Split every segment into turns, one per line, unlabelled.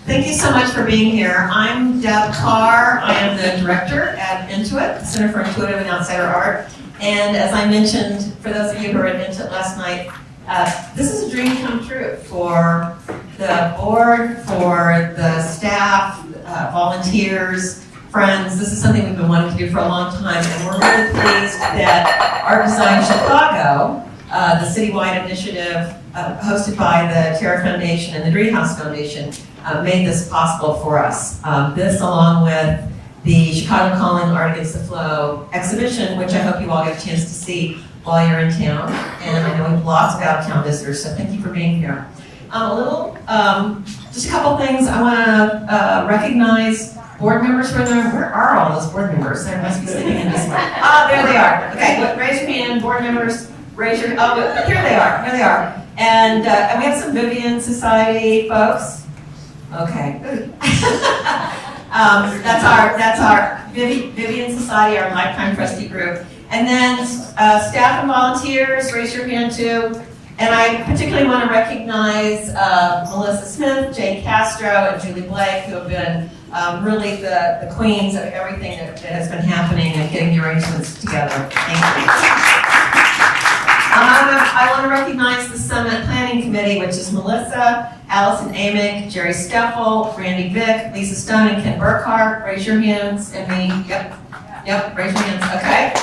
Thank you so much for being here. I'm Deb Carr. I am the director at Intuit, the Center for Intuitive and Outsider Art. And as I mentioned, for those of you who were at Intuit last night, this is a dream come true for the board, for the staff, volunteers, friends. This is something we've been wanting to do for a long time, and we're really pleased that Art Design Chicago, the citywide initiative hosted by the Terra Foundation and the Dream House Foundation, made this possible for us. This, along with the Chicago Calling Art Against the Flow exhibition, which I hope you all get a chance to see while you're in town. And I know we have lots of out-of-town visitors, so thank you for being here. Just a couple things. I want to recognize board members who are there. Where are all those board members? They must be sitting in this one. Ah, there they are. Okay, raise your hand, board members. Raise your, oh, here they are, here they are. And we have some Vivian Society folks. Okay, good. that's our Vivian Society, our lifetime trustee group. And then staff and volunteers, raise your hand too. And I particularly want to recognize Melissa Smith, Jay Castro, and Julie Blake, who have been really the queens of everything that has been happening and getting the arrangements together. Thank you. I want to recognize the Summit Planning Committee, which is Melissa, Allison Amick, Jerry Steffel, Randy Vick, Lisa Stone, and Ken Burkhart. Raise your hands, and me. Yep, raise your hands, okay.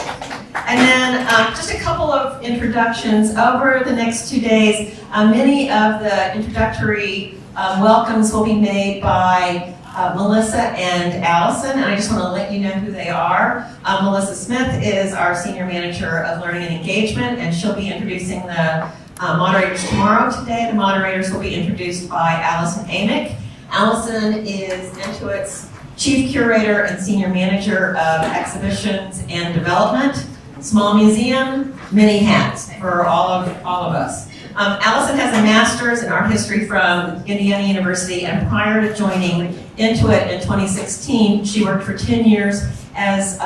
And then just a couple of introductions. Over the next 2 days, many of the introductory welcomes will be made by Melissa and Allison, and I just want to let you know who they are. Melissa Smith is our Senior Manager of Learning and Engagement, and she'll be introducing the moderators tomorrow. Today, the moderators will be introduced by Allison Amick. Allison is Intuit's Chief Curator and Senior Manager of Exhibitions and Development. Small museum, many hats for all of us. Allison has a master's in art history from Indiana University, and prior to joining Intuit in 2016, she worked for 10 years as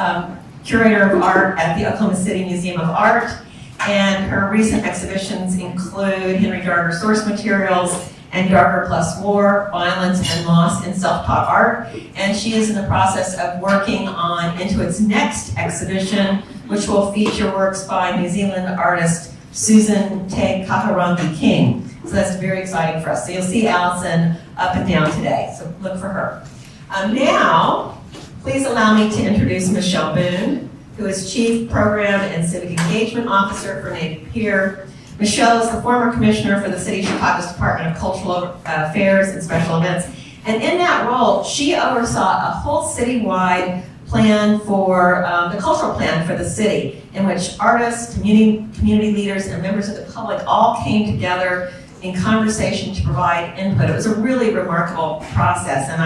curator of art at the Oklahoma City Museum of Art. And her recent exhibitions include Henry Darger Source Materials and Darger Plus War, Violence and Loss in Self-Taught Art. And she is in the process of working on Intuit's next exhibition, which will feature works by New Zealand artist Susan Te Kaharangi King. So that's very exciting for us. So you'll see Allison up and down today, so look for her. Now, please allow me to introduce Michelle Boone, who is Chief Program and Civic Engagement Officer for Native Pier. Michelle is the former commissioner for the City of Chicago's Department of Cultural Affairs and Special Events. And in that role, she oversaw a whole citywide plan for the cultural plan for the city, in which artists, community leaders, and members of the public all came together in conversation to provide input. It was a really remarkable process, and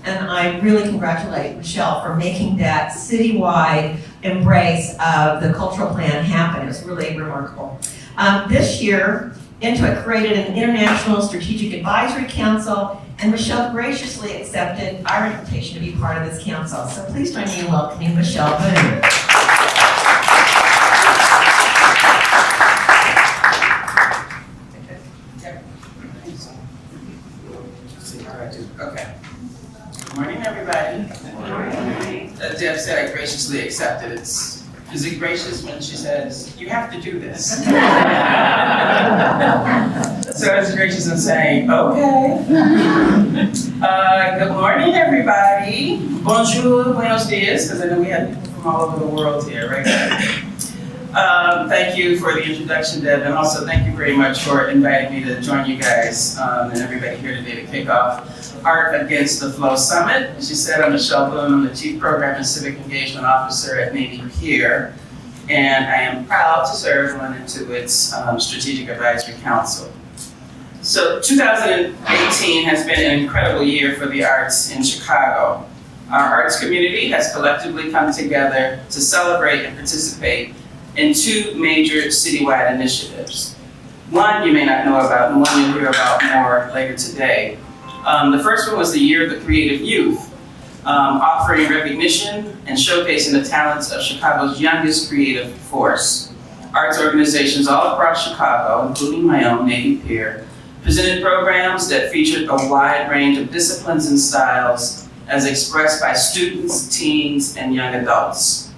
I really congratulate Michelle for making that citywide embrace of the cultural plan happen. It was really remarkable. This year, Intuit created an International Strategic Advisory Council, and Michelle graciously accepted our invitation to be part of this council. So please join me in welcoming Michelle Boone.
Okay. Good morning, everybody. Good morning. As Deb said, I graciously accepted it. Is it gracious when she says, you have to do this? So I was gracious in saying, okay. Good morning, everybody. Bonjour, buenos dias, because I know we have people from all over the world here, right? Thank you for the introduction, Deb, and also thank you very much for inviting me to join you guys and everybody here today to kick off Art Against the Flow Summit. As you said, I'm Michelle Boone. I'm the Chief Program and Civic Engagement Officer at Native Pier, and I am proud to serve on Intuit's Strategic Advisory Council. So 2018 has been an incredible year for the arts in Chicago. Our arts community has collectively come together to celebrate and participate in two major citywide initiatives. One you may not know about, and one you'll hear about more later today. The first one was the Year of the Creative Youth, offering recognition and showcasing the talents of Chicago's youngest creative force. Arts organizations all across Chicago, including my own Native Pier, presented programs that featured a wide range of disciplines and styles as expressed by students, teens, and young adults.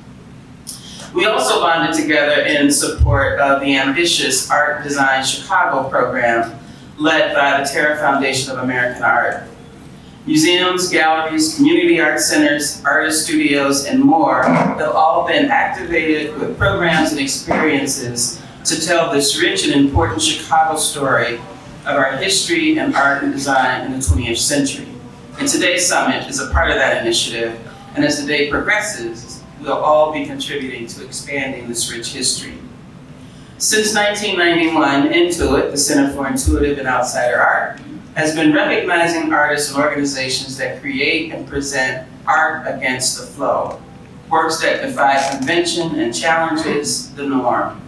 We also bonded together in support of the ambitious Art Design Chicago program led by the Terra Foundation of American Art. Museums, galleries, community art centers, artist studios, and more have all been activated with programs and experiences to tell this rich and important Chicago story of our history and art and design in the 20th century. And today's summit is a part of that initiative, and as the day progresses, we'll all be contributing to expanding this rich history. Since 1991, Intuit, the Center for Intuitive and Outsider Art, has been recognizing artists and organizations that create and present art against the flow, works that defy convention and challenges the norm.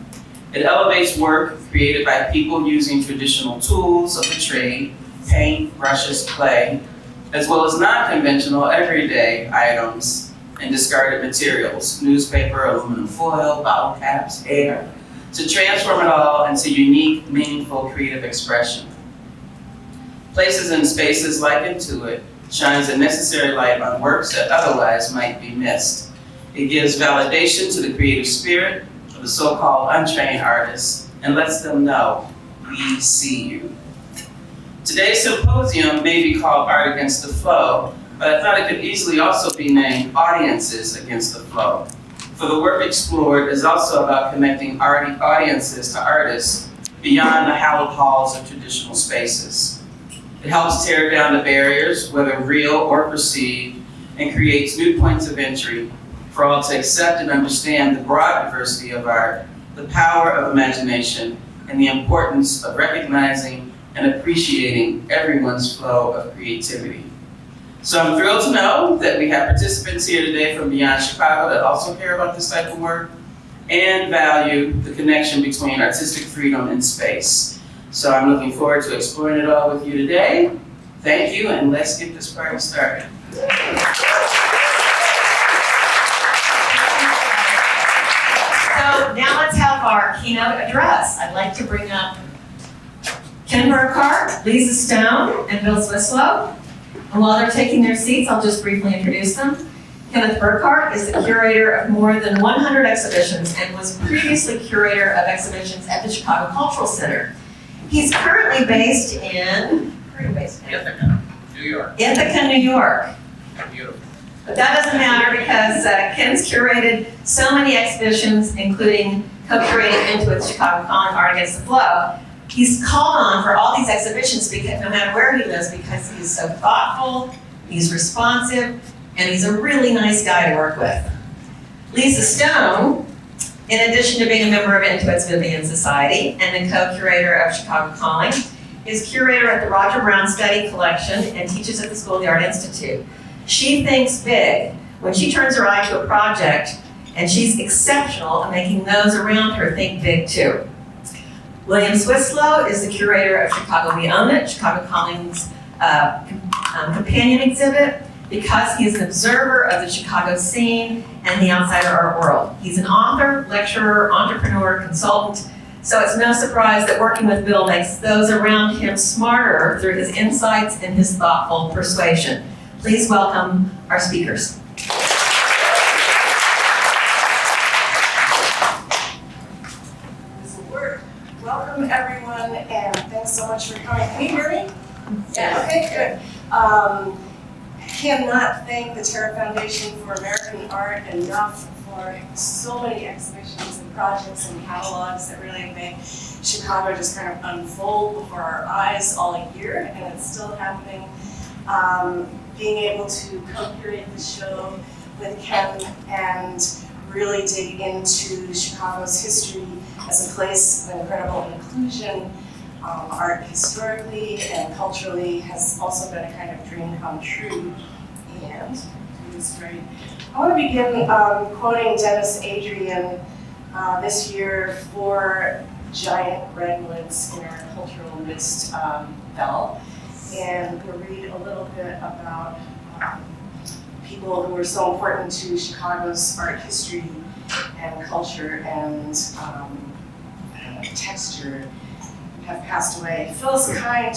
It elevates work created by people using traditional tools of the trade, paint, brushes, clay, as well as non-conventional everyday items and discarded materials, newspaper, aluminum foil, bottle caps, air, to transform it all into unique, meaningful, creative expression. Places and spaces like Intuit shines a necessary light on works that otherwise might be missed. It gives validation to the creative spirit of the so-called untrained artists and lets them know, we see you. Today's symposium may be called Art Against the Flow, but I thought it could easily also be named Audiences Against the Flow. For the work explored is also about connecting audiences to artists beyond the hallowed halls of traditional spaces. It helps tear down the barriers, whether real or perceived, and creates new points of entry for all to accept and understand the broad diversity of art, the power of imagination, and the importance of recognizing and appreciating everyone's flow of creativity. So I'm thrilled to know that we have participants here today from beyond Chicago that also care about this type of work and value the connection between artistic freedom and space. So I'm looking forward to exploring it all with you today. Thank you, and let's get this party started.
So now let's have our keynote address. I'd like to bring up Kenneth Burkhart, Lisa Stone, and Bill Swislow. And while they're taking their seats, I'll just briefly introduce them. Kenneth Burkhart is the curator of more than 100 exhibitions and was previously curator of exhibitions at the Chicago Cultural Center. He's currently based in, where are you based in?
Ithaca, New York.
Ithaca, New York.
Beautiful.
But that doesn't matter because Ken's curated so many exhibitions, including co-curating Intuit's Chicago Calling Art Against the Flow. He's called on for all these exhibitions because no matter where he lives, because he's so thoughtful, he's responsive, and he's a really nice guy to work with. Lisa Stone, in addition to being a member of Intuit's Vivian Society and the co-curator of Chicago Calling, is curator at the Roger Brown Study Collection and teaches at the School of the Art Institute. She thinks big when she turns her eye to a project, and she's exceptional at making those around her think big too. William Swislow is the curator of Chicago We Own It, Chicago Calling's companion exhibit, because he is an observer of the Chicago scene and the outsider art world. He's an author, lecturer, entrepreneur, consultant, so it's no surprise that working with Bill makes those around him smarter through his insights and his thoughtful persuasion. Please welcome our speakers.
Welcome everyone, and thanks so much for coming. Can you hear me? Yeah, okay, good. Cannot thank the Terra Foundation for American Art enough for so many exhibitions and projects and catalogs that really make Chicago just kind of unfold before our eyes all year, and it's still happening. Being able to co-curate the show with Ken and really dig into Chicago's history as a place of incredible inclusion, art historically and culturally has also been a kind of dream come true. And it's great. I want to begin quoting Dennis Adrian this year for Giant Redwoods in our Cultural Mist bell. And we'll read a little bit about people who were so important to Chicago's art history and culture and texture. have passed away. Phyllis Kind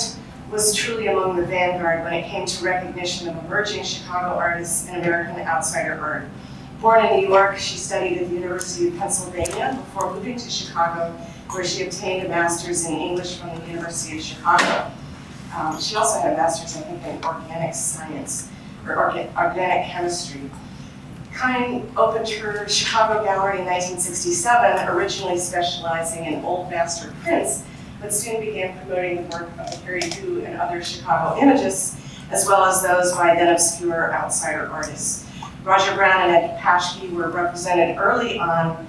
was truly among the vanguard when it came to recognition of emerging Chicago artists and American outsider art. Born in New York, she studied at the University of Pennsylvania before moving to Chicago, where she obtained a master's in English from the University of Chicago. She also had a master's, I think, in organic science, or organic chemistry. Kind opened her Chicago gallery in 1967, originally specializing in old master prints, but soon began promoting the work of Harry Gu and other Chicago imagists, as well as those by then obscure outsider artists. Roger Brown and Ed Paschke were represented early on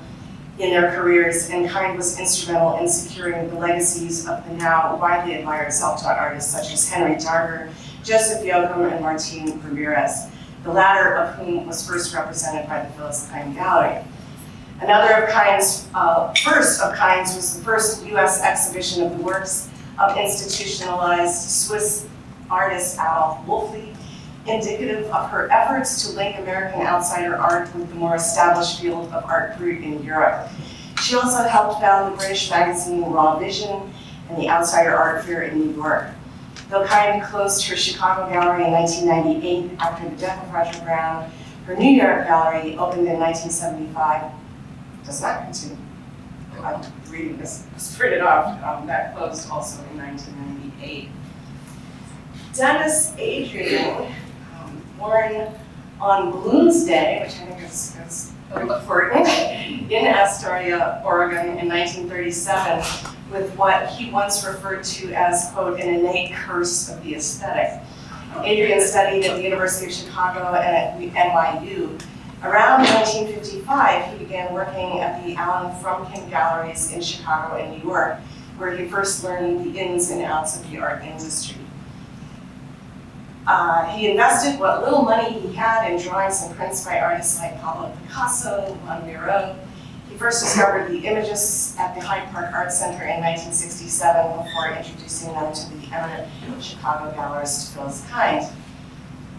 in their careers, and Kind was instrumental in securing the legacies of the now widely admired self-taught artists such as Henry Darger, Joseph Yoakum, and Martin Ramirez, the latter of whom was first represented by the Phyllis Kind Gallery. Another of Kind's, first of Kind's was the first U.S. exhibition of the works of institutionalized Swiss artist Adolf Wolfli, indicative of her efforts to link American outsider art with the more established field of art brut in Europe. She also helped found the British magazine Raw Vision and the Outsider Art Fair in New York. Though Kind closed her Chicago gallery in 1998 after the death of Roger Brown, her New York gallery opened in 1975. Does not continue. I'm reading this, it's printed off. That closed also in 1998. Dennis Adrian, born on Balloons Day, which I think is important, in Astoria, Oregon in 1937, with what he once referred to as, quote, an innate curse of the aesthetic. Adrian studied at the University of Chicago and at NYU. Around 1955, he began working at the Allen Frumkin Galleries in Chicago and New York, where he first learned the ins and outs of the art industry. He invested what little money he had in drawings and prints by artists like Pablo Picasso, Juan Miró. He first discovered the imagists at the Hyde Park Art Center in 1967 before introducing them to the eminent Chicago gallerist Phyllis Kind.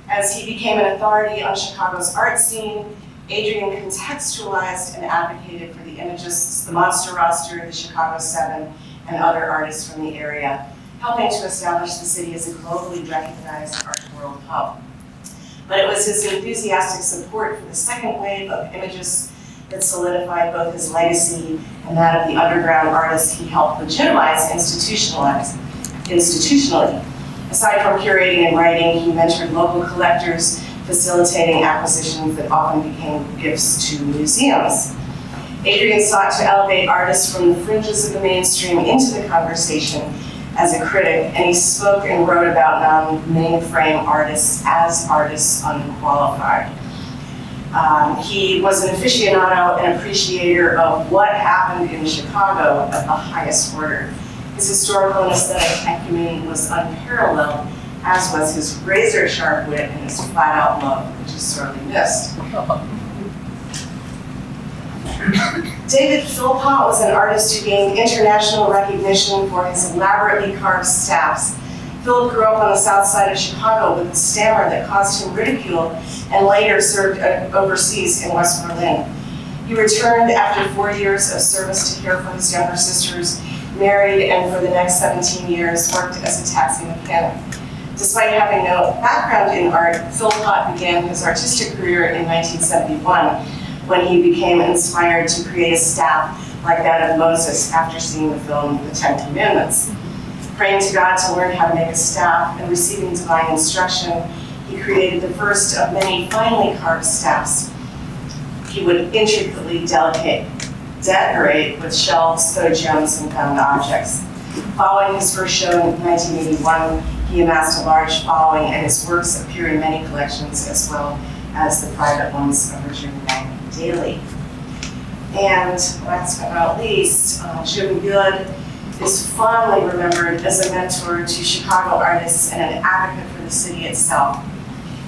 As he became an authority on Chicago's art scene, Adrian contextualized and advocated for the imagists, the Monster Roster, the Chicago Seven, and other artists from the area, helping to establish the city as a globally recognized art world hub. But it was his enthusiastic support for the second wave of imagists that solidified both his legacy and that of the underground artists he helped legitimize institutionally. Aside from curating and writing, he mentored local collectors, facilitating acquisitions that often became gifts to museums. Adrian sought to elevate artists from the fringes of the mainstream into the conversation as a critic, and he spoke and wrote about non-mainframe artists as artists unqualified. He was an aficionado and appreciator of what happened in Chicago at the highest order. His historical and aesthetic acumen was unparalleled, as was his razor-sharp wit and his flat-out love, which is sorely missed. David Philpott was an artist who gained international recognition for his elaborately carved staffs. Philip grew up on the south side of Chicago with a stammer that caused him ridicule and later served overseas in West Berlin. He returned after 4 years of service to care for his younger sisters, married, and for the next 17 years worked as a taxi mechanic. Despite having no background in art, Philpott began his artistic career in 1971 when he became inspired to create a staff like that of Moses after seeing the film The Ten Commandments. Praying to God to learn how to make a staff and receiving divine instruction, he created the first of many finely carved staffs. He would intricately decorate with shells, photo gems, and found objects. Following his first show in 1981, he amassed a large following, and his works appear in many collections as well as the private ones of Richard Mack Daly. And last but not least, Jim Good is fondly remembered as a mentor to Chicago artists and an advocate for the city itself.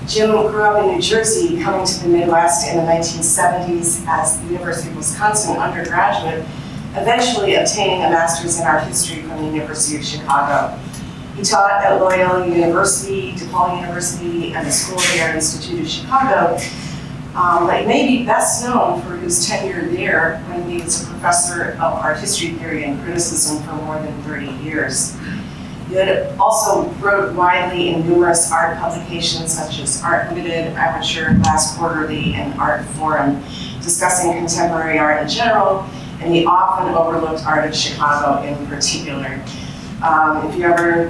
Jim grew up in New Jersey, coming to the Midwest in the 1970s as the University of Wisconsin undergraduate, eventually obtaining a master's in art history from the University of Chicago. He taught at Loyola University, DePaul University, and the School of the Art Institute of Chicago, but may be best known for his tenure there when he was a professor of art history theory and criticism for more than 30 years. He had also wrote widely in numerous art publications such as Art Limited, Aperture, Glass Quarterly, and Art Forum, discussing contemporary art in general and the often overlooked art of Chicago in particular. If you ever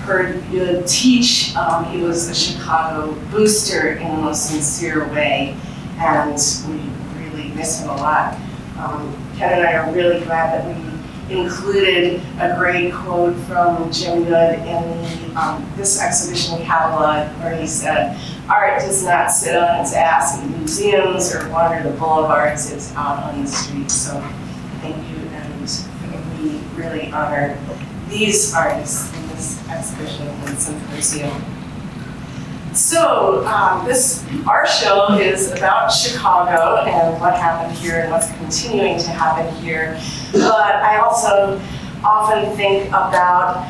heard Yud teach, he was a Chicago booster in the most sincere way, and we really miss him a lot. Ken and I are really glad that we included a great quote from Jim Yud in this exhibition catalog where he said, "Art does not sit on its ass in museums or wander the boulevards, it's out on the streets." So thank you, and we really honor these artists in this exhibition and symposium. So this art show is about Chicago and what happened here and what's continuing to happen here. But I also often think about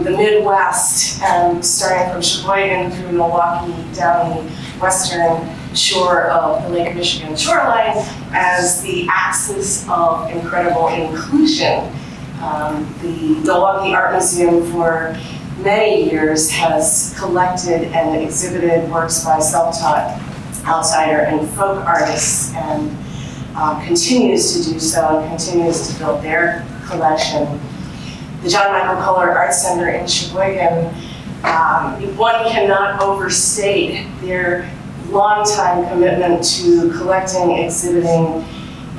the Midwest, and starting from Sheboygan through Milwaukee down the western shore of the Lake Michigan shoreline as the axis of incredible inclusion. The Milwaukee Art Museum for many years has collected and exhibited works by self-taught outsider and folk artists, and continues to do so and continues to build their collection. The John Michael Kohler Art Center in Sheboygan, one cannot overstate their longtime commitment to collecting, exhibiting,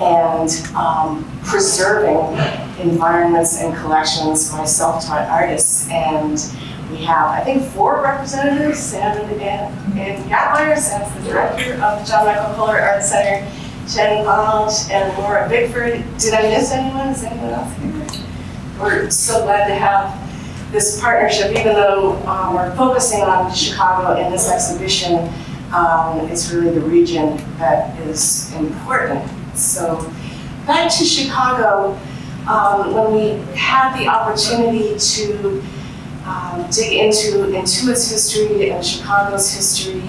and preserving environments and collections by self-taught artists. And we have, I think, 4 representatives, Sam and Gatmeyer, Sam's the director of the John Michael Kohler Art Center, Jen Arnold, and Laura Bickford. Did I miss anyone? Is anyone else here? We're so glad to have this partnership, even though we're focusing on Chicago in this exhibition. It's really the region that is important. So back to Chicago, when we had the opportunity to dig into Intuit's history and Chicago's history,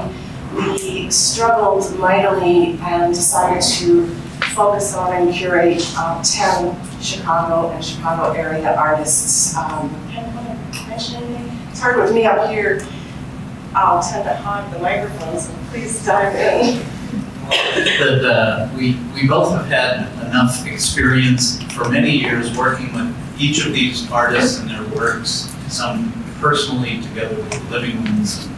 we struggled mightily and decided to focus on and curate 10 Chicago and Chicago area artists. Can I mention anything? It's hard with me up here. I'll tend to hog the microphone, so please dive in.
That we both have had enough experience for many years working with each of these artists and their works, some personally together with the living ones,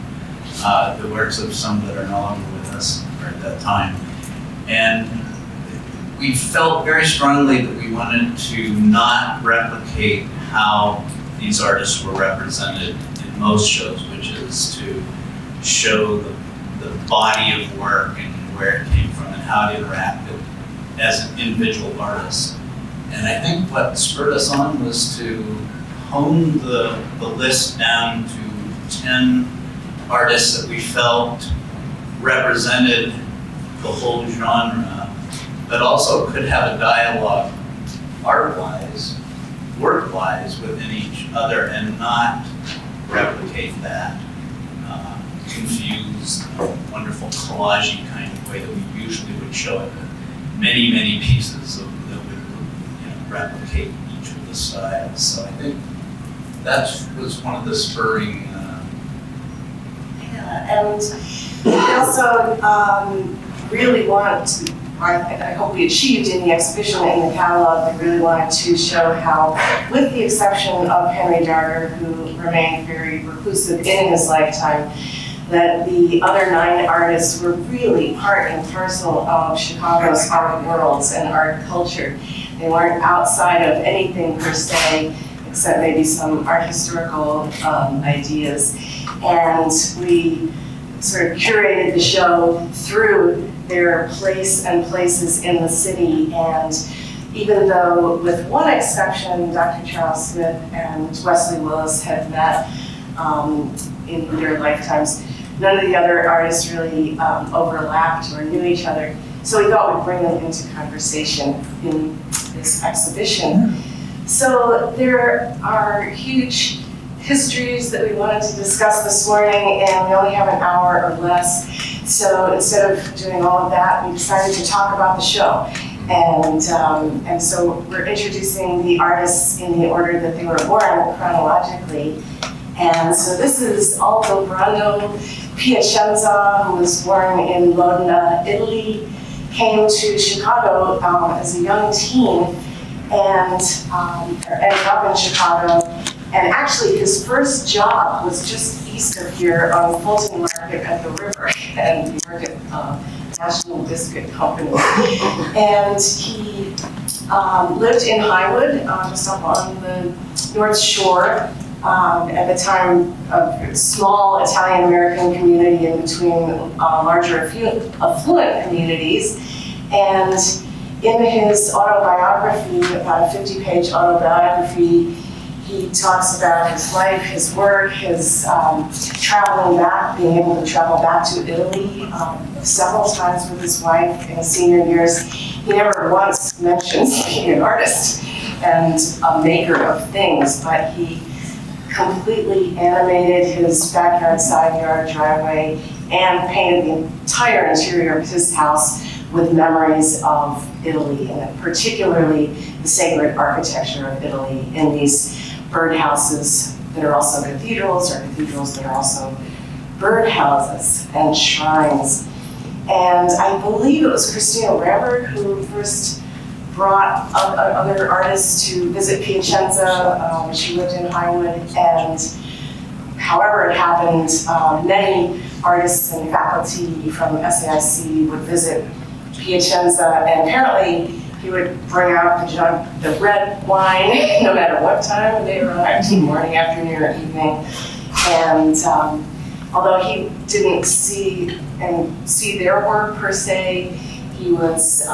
and the works of some that are no longer with us at that time. And we felt very strongly that we wanted to not replicate how these artists were represented in most shows, which is to show the body of work and where it came from and how it interacted as an individual artist. And I think what spurred us on was to hone the list down to 10 artists that we felt represented the whole genre, but also could have a dialogue art-wise, work-wise within each other and not replicate that confused, wonderful collage-y kind of way that we usually would show it. Many, many pieces that would replicate each of the styles. So I think that was one of the spurring.
And we also really wanted to, I hope we achieved in the exhibition and in the catalog, we really wanted to show how, with the exception of Henry Darger, who remained very reclusive in his lifetime, that the other 9 artists were really part and parcel of Chicago's art worlds and art culture. They weren't outside of anything per se, except maybe some art historical ideas. And we sort of curated the show through their place and places in the city. And even though, with one exception, Dr. Charles Smith and Wesley Willis had met in their lifetimes, none of the other artists really overlapped or knew each other. So we thought we'd bring them into conversation in this exhibition. So there are huge histories that we wanted to discuss this morning, and we only have an hour or less. So instead of doing all of that, we decided to talk about the show. And so we're introducing the artists in the order that they were born chronologically. And so this is Aldo Brando Piacenza, who was born in Modena, Italy, came to Chicago as a young teen and ended up in Chicago. And actually his first job was just east of here on Fulton Market at the river. And he worked at National Biscuit Company. And he lived in Highwood, just up on the North Shore. At the time, a small Italian-American community in between larger affluent communities. And in his autobiography, about a 50-page autobiography, he talks about his life, his work, his traveling back, being able to travel back to Italy several times with his wife in his senior years. He never once mentions being an artist and a maker of things, but he completely animated his backyard, side yard, driveway, and painted the entire interior of his house with memories of Italy, and particularly the sacred architecture of Italy in these birdhouses that are also cathedrals, or cathedrals that are also birdhouses and shrines. And I believe it was Christina Rambert who first brought other artists to visit Piacenza. She lived in Highwood, and however it happened, many artists and faculty from SAIC would visit Piacenza, and apparently he would bring out the jug, the red wine, no matter what time they arrived, morning, afternoon, or evening. And although he didn't see their work per se, he was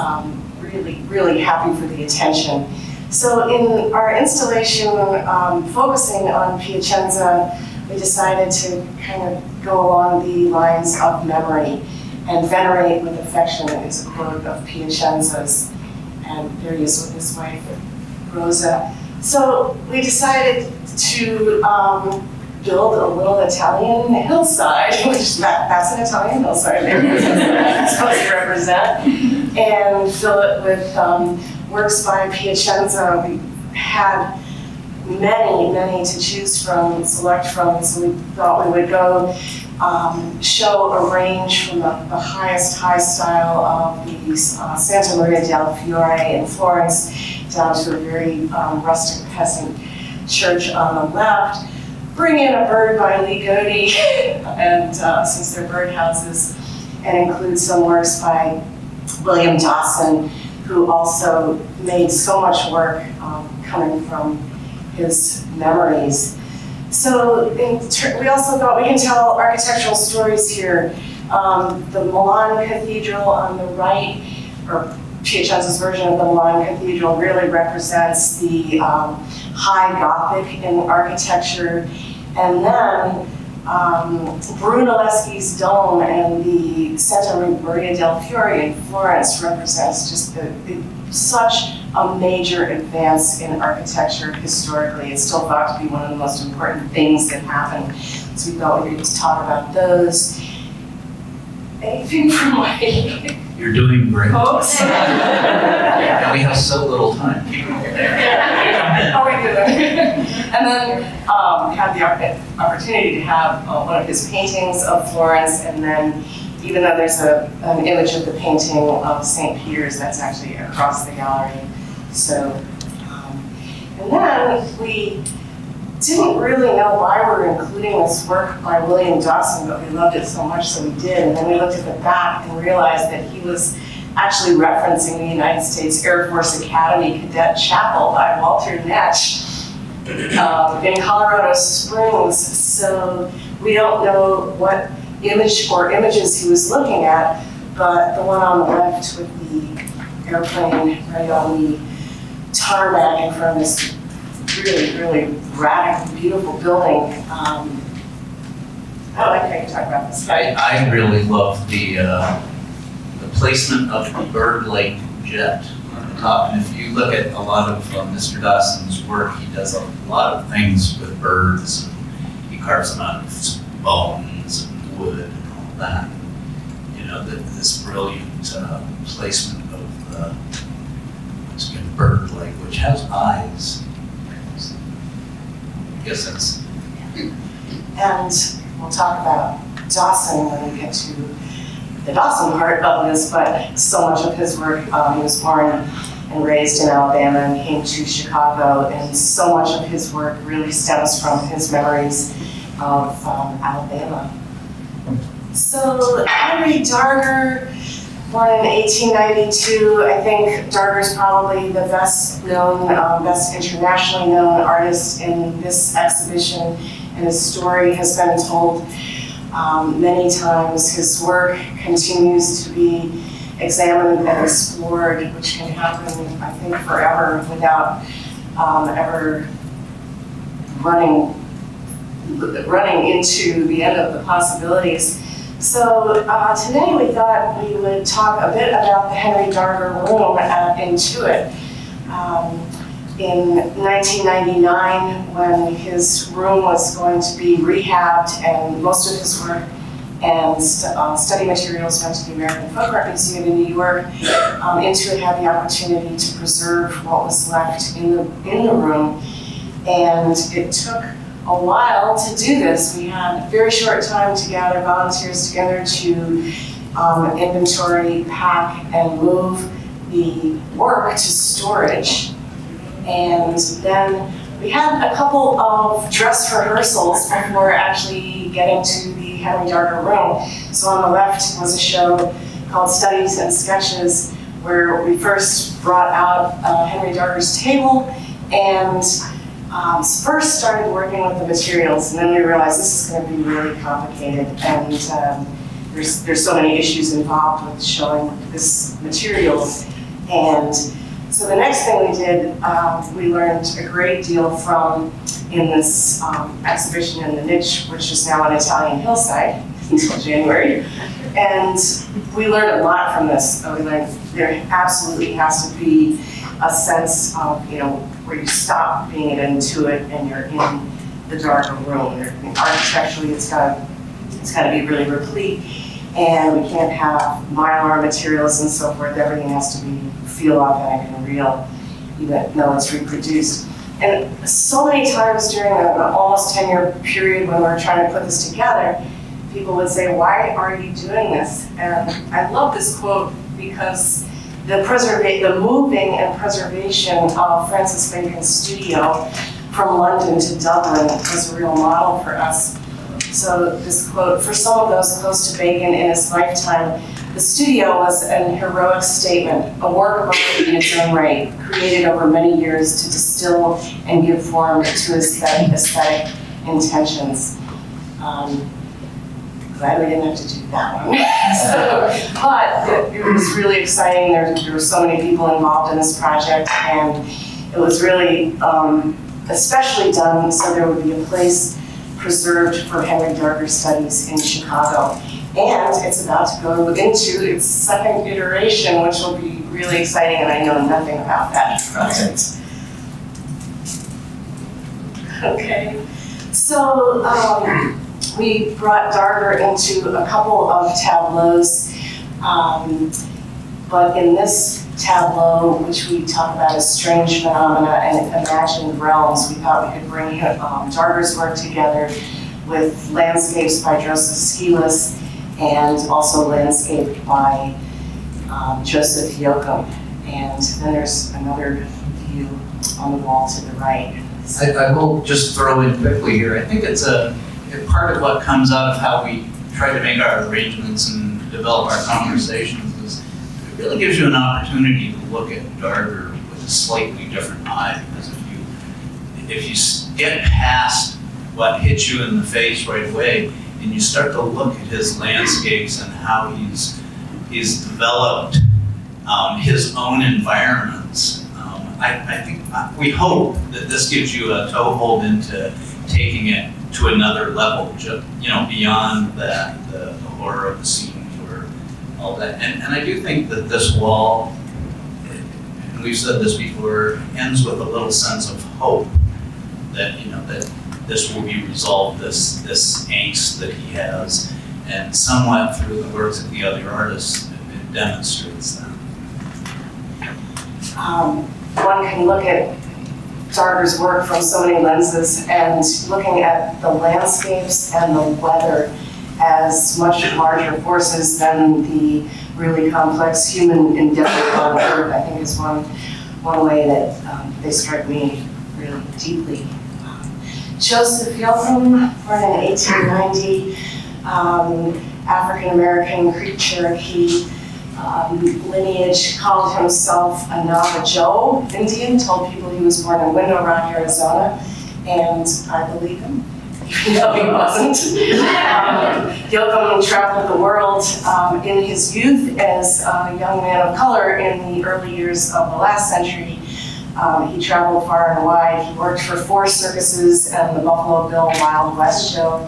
really happy for the attention. So in our installation, focusing on Piacenza, we decided to kind of go along the lines of memory and venerate with affection is a quote of Piacenza's, and there he is with his wife, Rosa. So we decided to build a little Italian hillside, which that's an Italian hillside it's supposed to represent, and fill it with works by Piacenza. We had many to choose from, select from, so we thought we would go show a range from the highest high style of the Santa Maria del Fiore in Florence down to a very rustic peasant church on the left. Bring in a bird by Lee Godey, and since they're birdhouses, and include some works by William Dawson, who also made so much work coming from his memories. So we also thought we can tell architectural stories here. The Milan Cathedral on the right, or Piacenza's version of the Milan Cathedral, really represents the high Gothic in architecture. And then Brunelleschi's dome and the Santa Maria del Fiore in Florence represents just such a major advance in architecture historically. It's still thought to be one of the most important things that happened. So we thought we could talk about those. Anything from my
You're doing great.
folks?
And we have so little time. Keep going.
Oh, we do. And then had the opportunity to have one of his paintings of Florence, and then even though there's an image of the painting of St. Peter's, that's actually across the gallery. So, and then we didn't really know why we were including this work by William Dawson, but we loved it so much, so we did. And then we looked at the back and realized that he was actually referencing the United States Air Force Academy Cadet Chapel by Walter Netsch in Colorado Springs. So we don't know what image or images he was looking at, but the one on the left with the airplane right on the tarmac in front of this really radical, beautiful building. I like how you talk about this.
I really love the placement of the bird-like jet on the top. And if you look at a lot of Mr. Dawson's work, he does a lot of things with birds. carves them out of bones and wood and all that. You know, this brilliant placement of the bird-like, which has eyes. I guess that's.
And we'll talk about Dawson when we get to the Dawson part of this, but so much of his work, he was born and raised in Alabama and came to Chicago, and so much of his work really stems from his memories of Alabama. So Henry Darger, born in 1892, I think Darger's probably the best known, best internationally known artist in this exhibition, and his story has been told many times. His work continues to be examined and explored, which can happen, I think, forever without ever running into the end of the possibilities. So today we thought we would talk a bit about the Henry Darger room at Intuit. In 1999, when his room was going to be rehabbed and most of his work and study materials went to the American Folk Art Museum in New York, Intuit had the opportunity to preserve what was left in the room, and it took a while to do this. We had a very short time to gather volunteers together to inventory, pack, and move the work to storage. And then we had a couple of dress rehearsals before actually getting to the Henry Darger room. So on the left was a show called Studies and Sketches, where we first brought out Henry Darger's table and first started working with the materials, and then we realized this is going to be really complicated, and there's so many issues involved with showing this materials. And so the next thing we did, we learned a great deal from in this exhibition in the niche, which is now on Italian Hillside until January. And we learned a lot from this. We learned there absolutely has to be a sense of, where you stop being Intuit and you're in the Darger room. Architecturally, it's got to be really replete, and we can't have mylar materials and so forth. Everything has to feel authentic and real, even though it's reproduced. And so many times during an almost 10-year period when we were trying to put this together, people would say, "Why are you doing this?" And I love this quote because the moving and preservation of Francis Bacon's studio from London to Dublin was a real model for us. So this quote, "For some of those close to Bacon in his lifetime, the studio was an heroic statement, a work of art in its own right, created over many years to distill and give form to his aesthetic intentions." Glad we didn't have to do that one. But it was really exciting. There were so many people involved in this project, and it was really especially done so there would be a place preserved for Henry Darger studies in Chicago. And it's about to go into its second iteration, which will be really exciting, and I know nothing about that project. Okay, so we brought Darger into a couple of tableaus, but in this tableau, which we talk about as strange phenomena and imagined realms, we thought we could bring Darger's work together with landscapes by Joseph Skilas and also landscape by Joseph Yoakum. And then there's another view on the wall to the right.
I will just throw in quickly here. I think it's a part of what comes out of how we try to make our arrangements and develop our conversations is it really gives you an opportunity to look at Darger with a slightly different eye. Because if you get past what hits you in the face right away and you start to look at his landscapes and how he's developed his own environments, I think we hope that this gives you a toehold into taking it to another level, just, beyond that, the horror of the scenes or all that. And I do think that this wall, and we've said this before, ends with a little sense of hope that, that this will be resolved, this angst that he has. And somewhat through the works of the other artists, it demonstrates that.
One can look at Darger's work from so many lenses, and looking at the landscapes and the weather as much larger forces than the really complex human endeavor on Earth, I think is one way that they strike me really deeply. Joseph Yoakum, born in 1890, African-American, Creek Cherokee lineage, called himself a Navajo Indian, told people he was born in Window Rock, Arizona, and I believe him, even though he wasn't. Yoakum traveled the world in his youth as a young man of color in the early years of the last century. He traveled far and wide. He worked for 4 circuses and the Buffalo Bill Wild West show.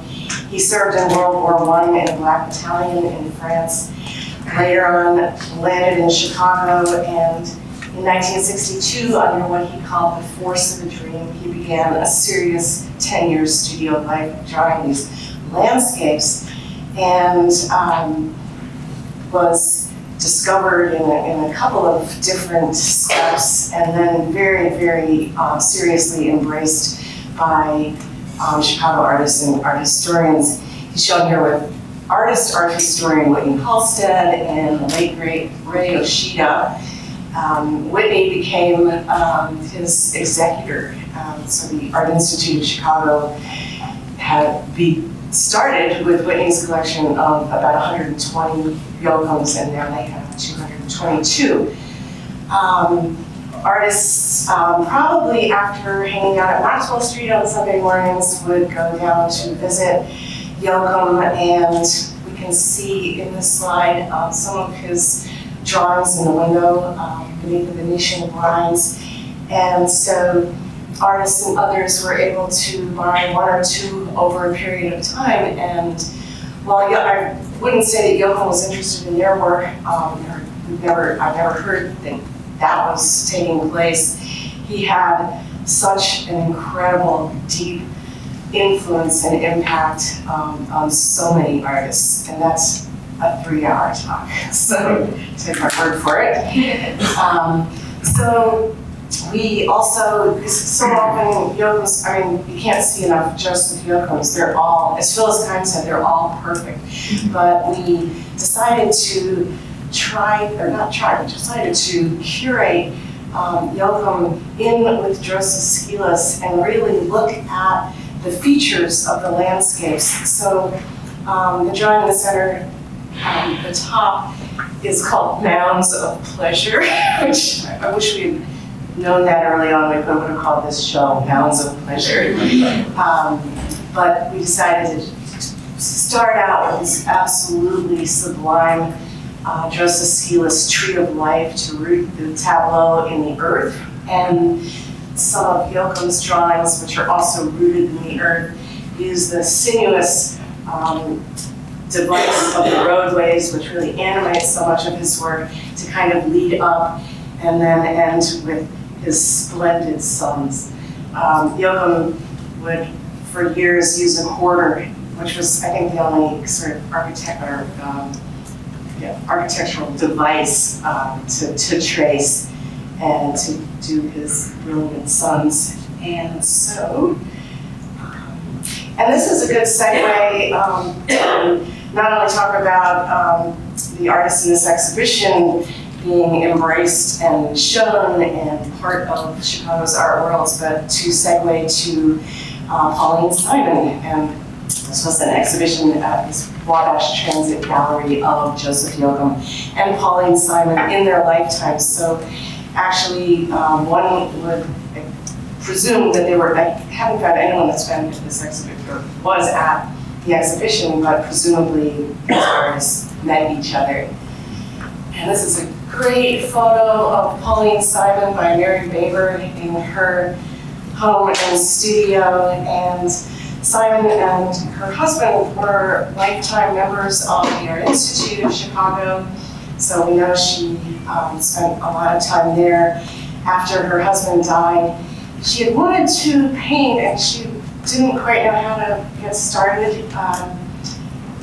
He served in World War I in a Black battalion in France. Later on, landed in Chicago, and in 1962, under what he called the force of a dream, he began a serious 10-year studio life drawing these landscapes, and was discovered in a couple of different steps, and then very, very seriously embraced by Chicago artists and art historians. He's shown here with art historian Whitney Halstead and the late great Ray Oshida. Whitney became his executor. So the Art Institute of Chicago started with Whitney's collection of about 120 Yoakums, and now they have 222. Artists, probably after hanging out at Maxwell Street on Sunday mornings, would go down to visit Yoakum, and we can see in this slide some of his drawings in the window beneath the Venetian blinds. And so artists and others were able to buy 1 or 2 over a period of time. And while I wouldn't say that Yoakum was interested in their work, I've never heard that was taking place. He had such an incredible, deep influence and impact on so many artists, and that's a 3-hour talk, so take my word for it. So we also, so often Yoakums, I mean, you can't see enough Joseph Yoakums. They're all, as Phyllis Kime said, they're all perfect. But we decided to decided to curate Yoakum in with Joseph Skilas and really look at the features of the landscapes. So the drawing in the center, the top, is called Mounds of Pleasure, which I wish we had known that early on. We would have called this show Mounds of Pleasure. But we decided to start out with this absolutely sublime Joseph Skilas Tree of Life to root the tableau in the earth, and some of Yoakum's drawings, which are also rooted in the earth, use the sinuous device of the roadways, which really animates so much of his work, to kind of lead up and then end with his splendid suns. Yoakum would, for years, use a quarter, which was, I think, the only sort of architectural device to trace and to do his brilliant suns. And so, and this is a good segue to not only talk about the artists in this exhibition being embraced and shown and part of Chicago's art worlds, but to segue to Pauline Simon. And this was an exhibition at this Wabash Transit Gallery of Joseph Yoakum and Pauline Simon in their lifetimes. So actually, one would presume that they were, I haven't found anyone that's been to this exhibition or was at the exhibition, but presumably these artists met each other. And this is a great photo of Pauline Simon by Mary Baber in her home and studio. And Simon and her husband were lifetime members of the Art Institute of Chicago. So we know she spent a lot of time there. After her husband died, she had wanted to paint, and she didn't quite know how to get started.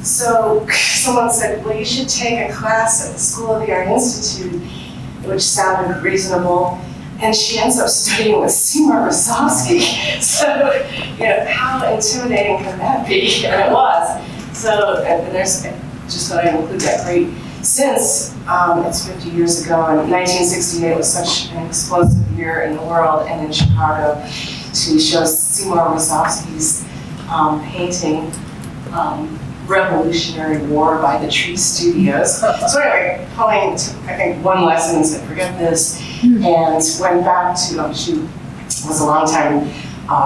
So someone said, well, you should take a class at the School of the Art Institute, which sounded reasonable. And she ends up studying with Seymour Rosofsky. So, how intimidating can that be? And it was. So, and there's, just thought I'd include that great. Since it's 50 years ago, and 1968 was such an explosive year in the world and in Chicago to show Seymour Rosofsky's painting, Revolutionary War by the Tree Studios. So anyway, Pauline took, I think, one lesson and said, forget this, and went back to, she was a long time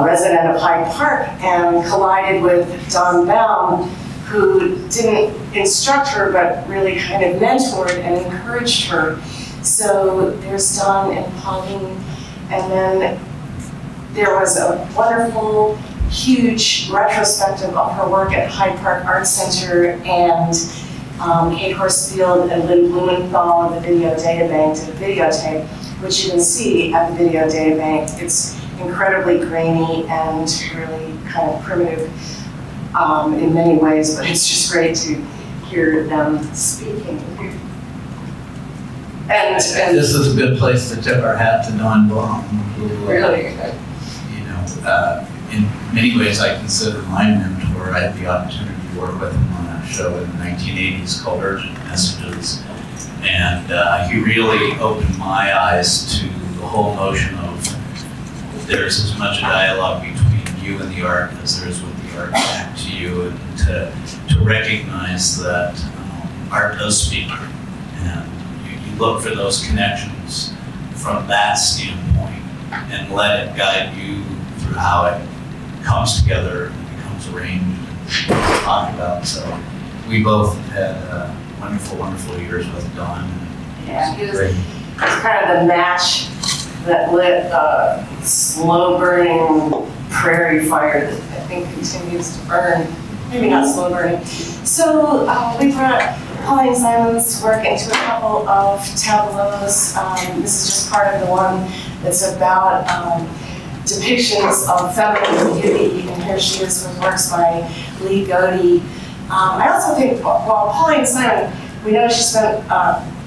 resident of Hyde Park and collided with Don Baum, who didn't instruct her, but really kind of mentored and encouraged her. So there's Don and Pauline, and then there was a wonderful, huge retrospective of her work at Hyde Park Art Center, and Kate Horsfield and Lynn Blumenthal of the Video Databank did a videotape, which you can see at the Video Databank. It's incredibly grainy and really kind of primitive in many ways, but it's just great to hear them speaking. And
This is a good place to tip our hat to Don Baum, who,
really,
in many ways I consider my mentor. I had the opportunity to work with him on a show in the 1980s called Urgent Messages. And he really opened my eyes to the whole notion of there's as much a dialogue between you and the art as there is with the art back to you, and to recognize that art does speak. And you look for those connections from that standpoint and let it guide you through how it comes together and becomes arranged and talked about. So we both had wonderful, wonderful years with Don.
yeah, he was
Great.
kind of the match that lit a slow-burning prairie fire that I think continues to burn. Maybe not slow burning. So we brought Pauline Simon's work into a couple of tableaus. This is just part of the one that's about depictions of feminine beauty, and here she is with works by Lee Godey. I also think, while Pauline Simon, we know she spent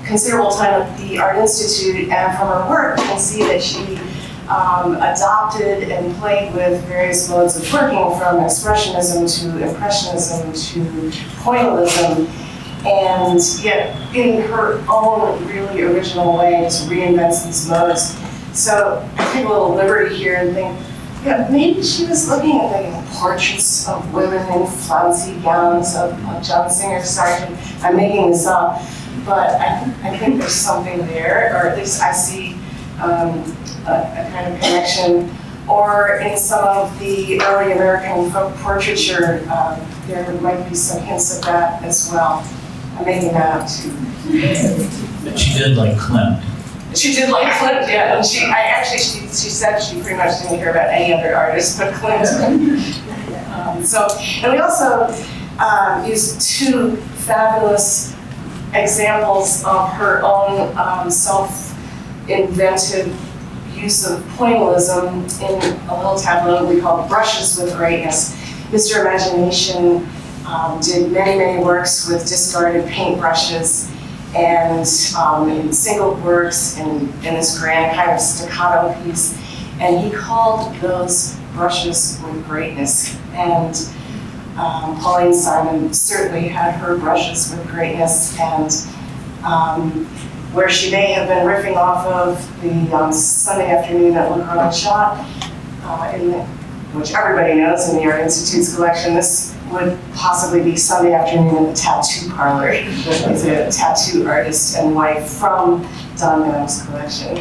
considerable time at the Art Institute, and from her work, you can see that she adopted and played with various modes of working, from expressionism to impressionism to pointillism, and yet in her own really original way just reinvents these modes. So I take a little liberty here and think, maybe she was looking at the portraits of women in flouncy gowns of John Singer Sargent. I'm making this up, but I think there's something there, or at least I see a kind of connection. Or in some of the early American folk portraiture, there might be some hints of that as well. I'm making that up too.
But she did like Klimt.
She did like Klimt, yeah, and she said she pretty much didn't care about any other artist but Klimt. And we also used two fabulous examples of her own self-invented use of pointillism in a little tableau we call Brushes with Greatness. Mr. Imagination did many, many works with discarded paintbrushes, and in single works in this grand kind of staccato piece, and he called those brushes with greatness. And Pauline Simon certainly had her brushes with greatness, and where she may have been riffing off of the Sunday afternoon at Le Grand Chat, which everybody knows in the Art Institute's collection, this would possibly be Sunday afternoon in the Tattoo Parlor. He's a tattoo artist and wife from Don Baum's collection.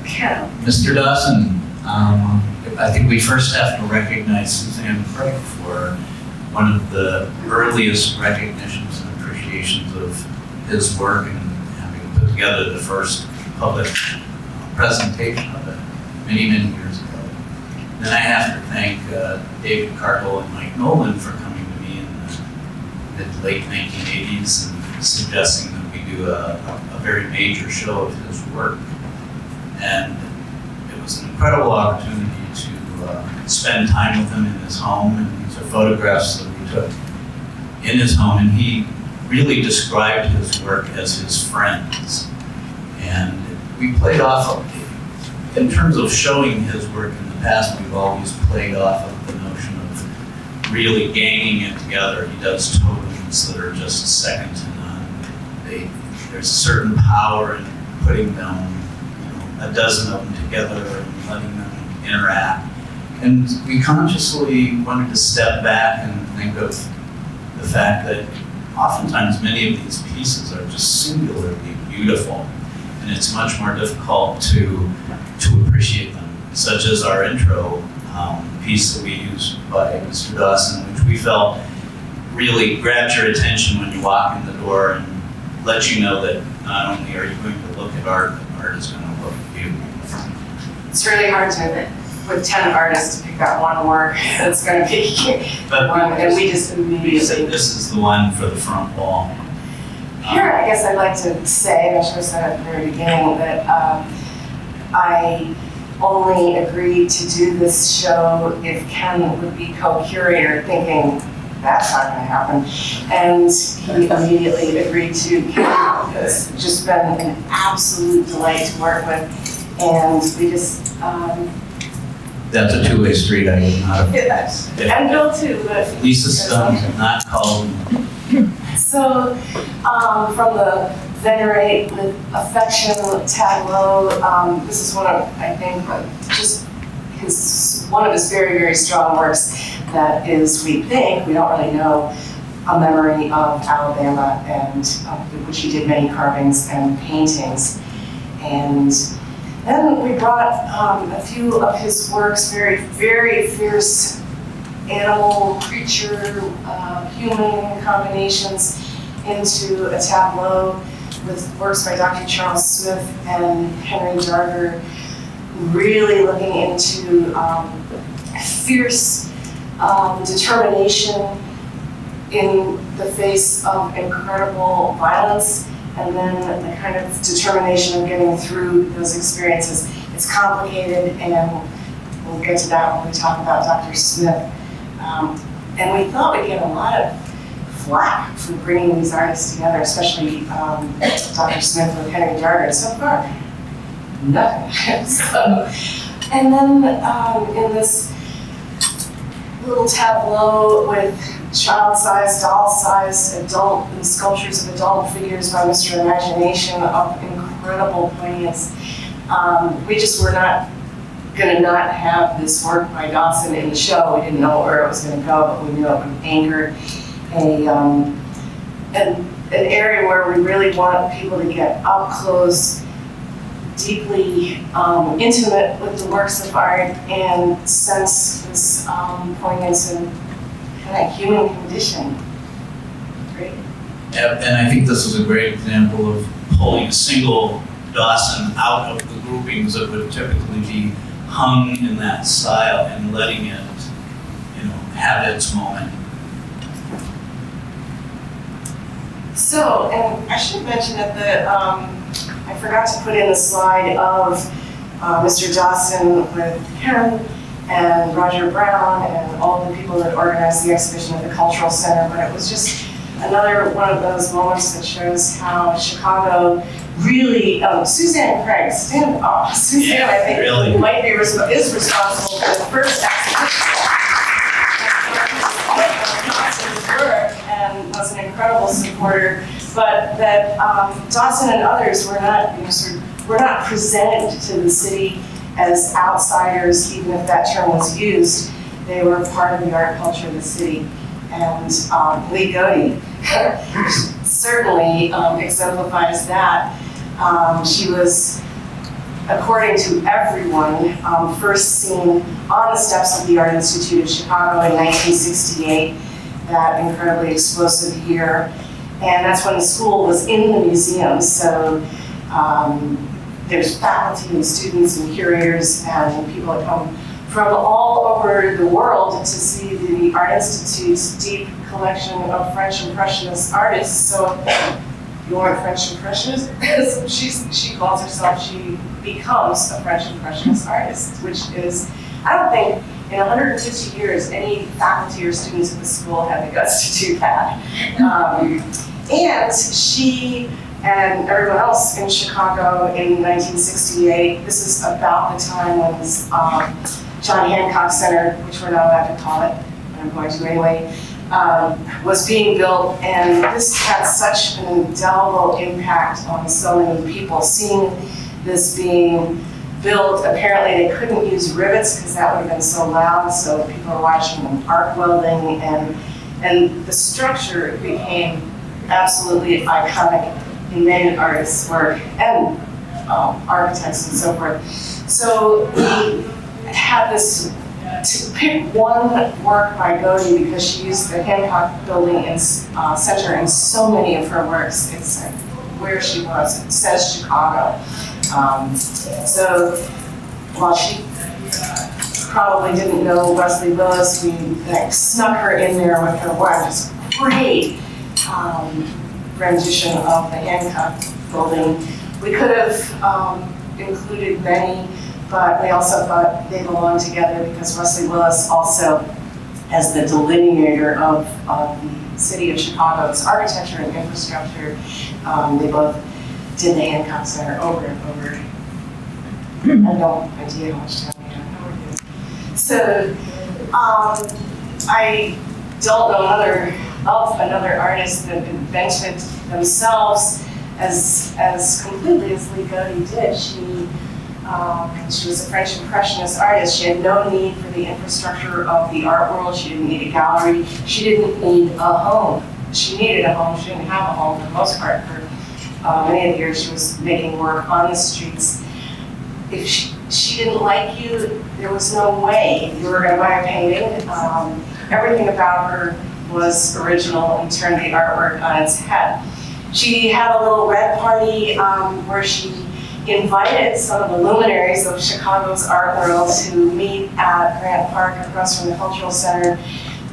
Okay.
Mr. Dawson, I think we first have to recognize Suzanne Craig for one of the earliest recognitions and appreciations of his work, and having put together the first public presentation of it many, many years ago. Then I have to thank David Cargill and Mike Nolan for coming to me in the mid-late 1980s and suggesting that we do a very major show of his work. And it was an incredible opportunity to spend time with him in his home, and these are photographs that we took in his home, and he really described his work as his friends. And we played off of, in terms of showing his work in the past, we've always played off of the notion of really ganging it together. He does tokens that are just second to none. There's a certain power in putting them, a dozen of them together and letting them interact. And we consciously wanted to step back and think of the fact that oftentimes many of these pieces are just singularly beautiful, and it's much more difficult to appreciate them, such as our intro piece that we used by Mr. Dawson, which we felt really grabbed your attention when you walk in the door and let you know that not only are you going to look at art, but art is going to look at you.
It's really hard to, with 10 artists, to pick out one work that's going to be one, and we just
We
immediately.
said this is the one for the front wall.
Here, I guess I'd like to say, and I should have said at the very beginning, that I only agreed to do this show if Ken would be co-curator, thinking that's not going to happen. And he immediately agreed to. Ken has just been an absolute delight to work with, and we just.
That's a two-way street, I would not have.
And Bill too, but.
Lisa Stone did not call him.
So, from the Venerate with Affection tableau, this is one of, I think, just one of his very, very strong works that is, we think, we don't really know, a memory of Alabama, and which he did many carvings and paintings. And then we brought a few of his works, very, very fierce animal, creature, human combinations into a tableau with works by Dr. Charles Smith and Henry Darger, really looking into fierce determination in the face of incredible violence, and then the kind of determination of getting through those experiences. It's complicated, and we'll get to that when we talk about Dr. Smith. And we thought we'd get a lot of flack for bringing these artists together, especially Dr. Smith with Henry Darger. So far, nothing. And then in this little tableau with child-sized, doll-sized, adult and sculptures of adult figures by Mr. Imagination of incredible poignance, we just were not going to not have this work by Dawson in the show. We didn't know where it was going to go, but we knew it would anchor an area where we really want people to get up close, deeply intimate with the works of art, and sense this poignance and kind of human condition. Great.
Yeah, and I think this is a great example of pulling a single Dawson out of the groupings that would typically be hung in that style and letting it, have its moment.
So, and I should mention that I forgot to put in the slide of Mr. Dawson with Karen and Roger Brown and all the people that organized the exhibition at the Cultural Center, but it was just another one of those moments that shows how Chicago really, Suzanne Craig, stand up. Suzanne, I think,
really
might be is responsible for the first exhibition. Work and was an incredible supporter, but that Dawson and others were not, were not presented to the city as outsiders, even if that term was used. They were part of the art culture of the city. And Lee Godey certainly exemplifies that. She was, according to everyone, first seen on the steps of the Art Institute of Chicago in 1968, that incredibly explosive year. And that's when the school was in the museum, so there's faculty and students and curators and people that come from all over the world to see the Art Institute's deep collection of French Impressionist artists. So you want French Impressionist? She calls herself, she becomes a French Impressionist artist, which is, I don't think in 150 years, any faculty or students at the school had the guts to do that. And she and everyone else in Chicago in 1968, this is about the time when John Hancock Center, which we're not allowed to call it, but I'm going to anyway, was being built, and this had such an indelible impact on so many people. Seeing this being built, apparently they couldn't use rivets because that would have been so loud, so people were watching them arc welding, and the structure became absolutely iconic in many artists' work and architects and so forth. So we had this, to pick one work by Godey, because she used the Hancock Building and Center in so many of her works. It's like where she was. It says Chicago. So while she probably didn't know Wesley Willis, we snuck her in there with her work. Just great rendition of the Hancock Building. We could have included many, but we also thought they belonged together because Wesley Willis also, as the delineator of the city of Chicago's architecture and infrastructure, they both did the Hancock Center over and over. I have no idea how much time we have. So I don't know another artist that invented themselves as completely as Lee Godey did. She was a French Impressionist artist. She had no need for the infrastructure of the art world. She didn't need a gallery. She didn't need a home. She needed a home. She didn't have a home for the most part. For many of the years she was making work on the streets. If she didn't like you, there was no way you were going to buy a painting. Everything about her was original and turned the artwork on its head. She had a little red party where she invited some of the luminaries of Chicago's art world to meet at Grant Park across from the Cultural Center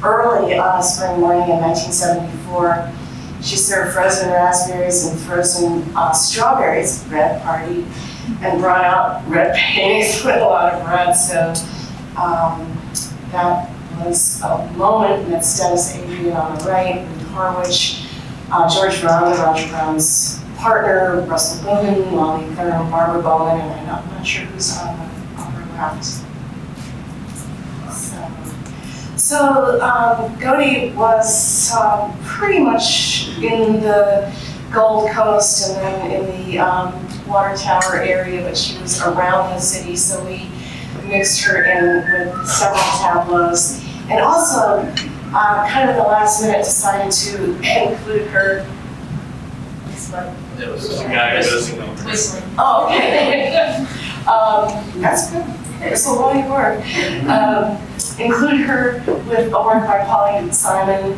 early on a spring morning in 1974. She served frozen raspberries and frozen strawberries at Red Party and brought out red paintings with a lot of red. So that was a moment, and that's Dennis Adrian on the right, and Harwich, George Brown, Roger Brown's partner, Russell Bowman, Molly Thurm, Barbara Bowman, and I'm not sure who's on the upper left. So Godey was pretty much in the Gold Coast and then in the Water Tower area, but she was around the city, so we mixed her in with several tableaus. And also, kind of at the last minute, decided to include her.
There was a guy
Whistling.
Oh, okay. That's good. It's a long word. Include her with a work by Polly Simon,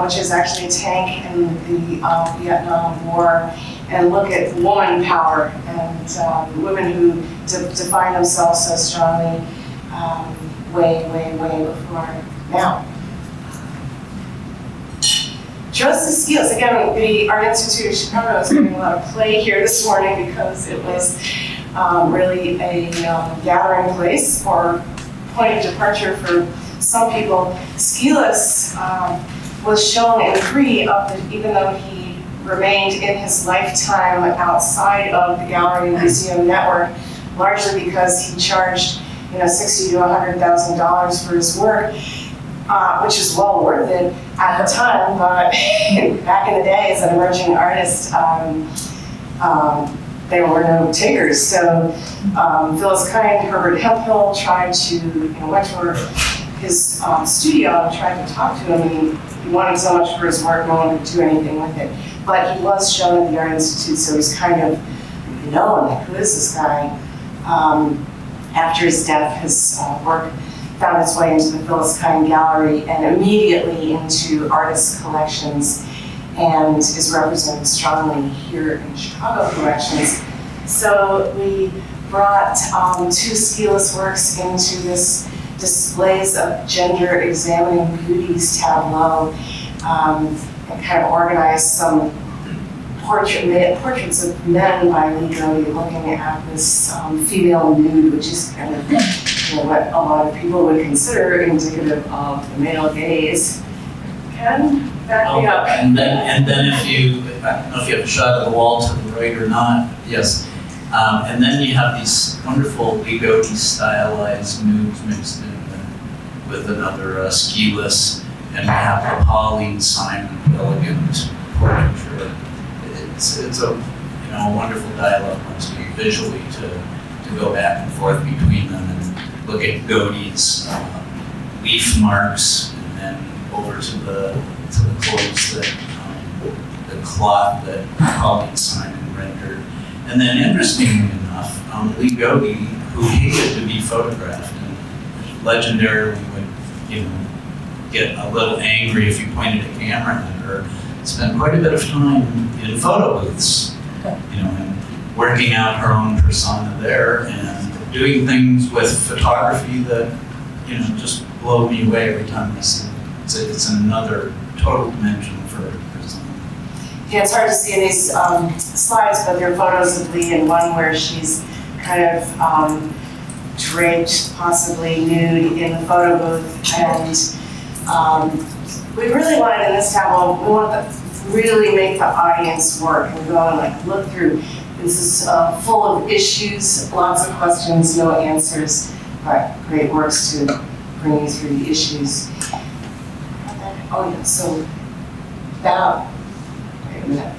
which is actually a tank in the Vietnam War, and look at woman power and women who define themselves so strongly way, way, way before now. Joseph Skeels, again, the Art Institute of Chicago is getting a lot of play here this morning because it was really a gathering place or point of departure for some people. Skelos was shown in 3 of the, even though he remained in his lifetime outside of the gallery and museum network, largely because he charged $60,000 to $100,000 for his work, which is well worth it at the time, but back in the day as an emerging artist, there were no takers. So Phyllis Kind, Herbert Hemphill tried to, went to his studio and tried to talk to him, and he wanted so much for his work, no one could do anything with it. But he was shown at the Art Institute, so he's kind of known, like, who is this guy? After his death, his work found its way into the Phyllis Kind Gallery and immediately into artists' collections, and is represented strongly here in Chicago collections. So we brought 2 Skelos works into this displays of gender examining beauties tableau, and kind of organized some portraits of men by Lee Godey looking at this female nude, which is kind of what a lot of people would consider indicative of the male gaze. Ken, back me up.
And then if you, I don't know if you have a shot of the wall to the right or not, yes. And then you have these wonderful Ligotti stylized nudes mixed in with another ski-less, and you have the Pauline Simon elegant portraiture. It's a wonderful dialogue once again visually to go back and forth between them and look at Godey's leaf marks, and then over to the clothes that the cloth that Pauline Simon rendered. And then interestingly enough, Lee Godey, who hated to be photographed and legendarily would, get a little angry if you pointed a camera at her, spent quite a bit of time in photo booths, and working out her own persona there and doing things with photography that, just blow me away every time I see it. It's another total dimension for her persona.
Yeah, it's hard to see in these slides, but there are photos of Lee and one where she's kind of draped, possibly nude in the photo booth. And we really wanted in this tableau, we want to really make the audience work and go and look through. This is full of issues, lots of questions, no answers, but great works to bring you through the issues. Oh yeah, so that, wait a minute.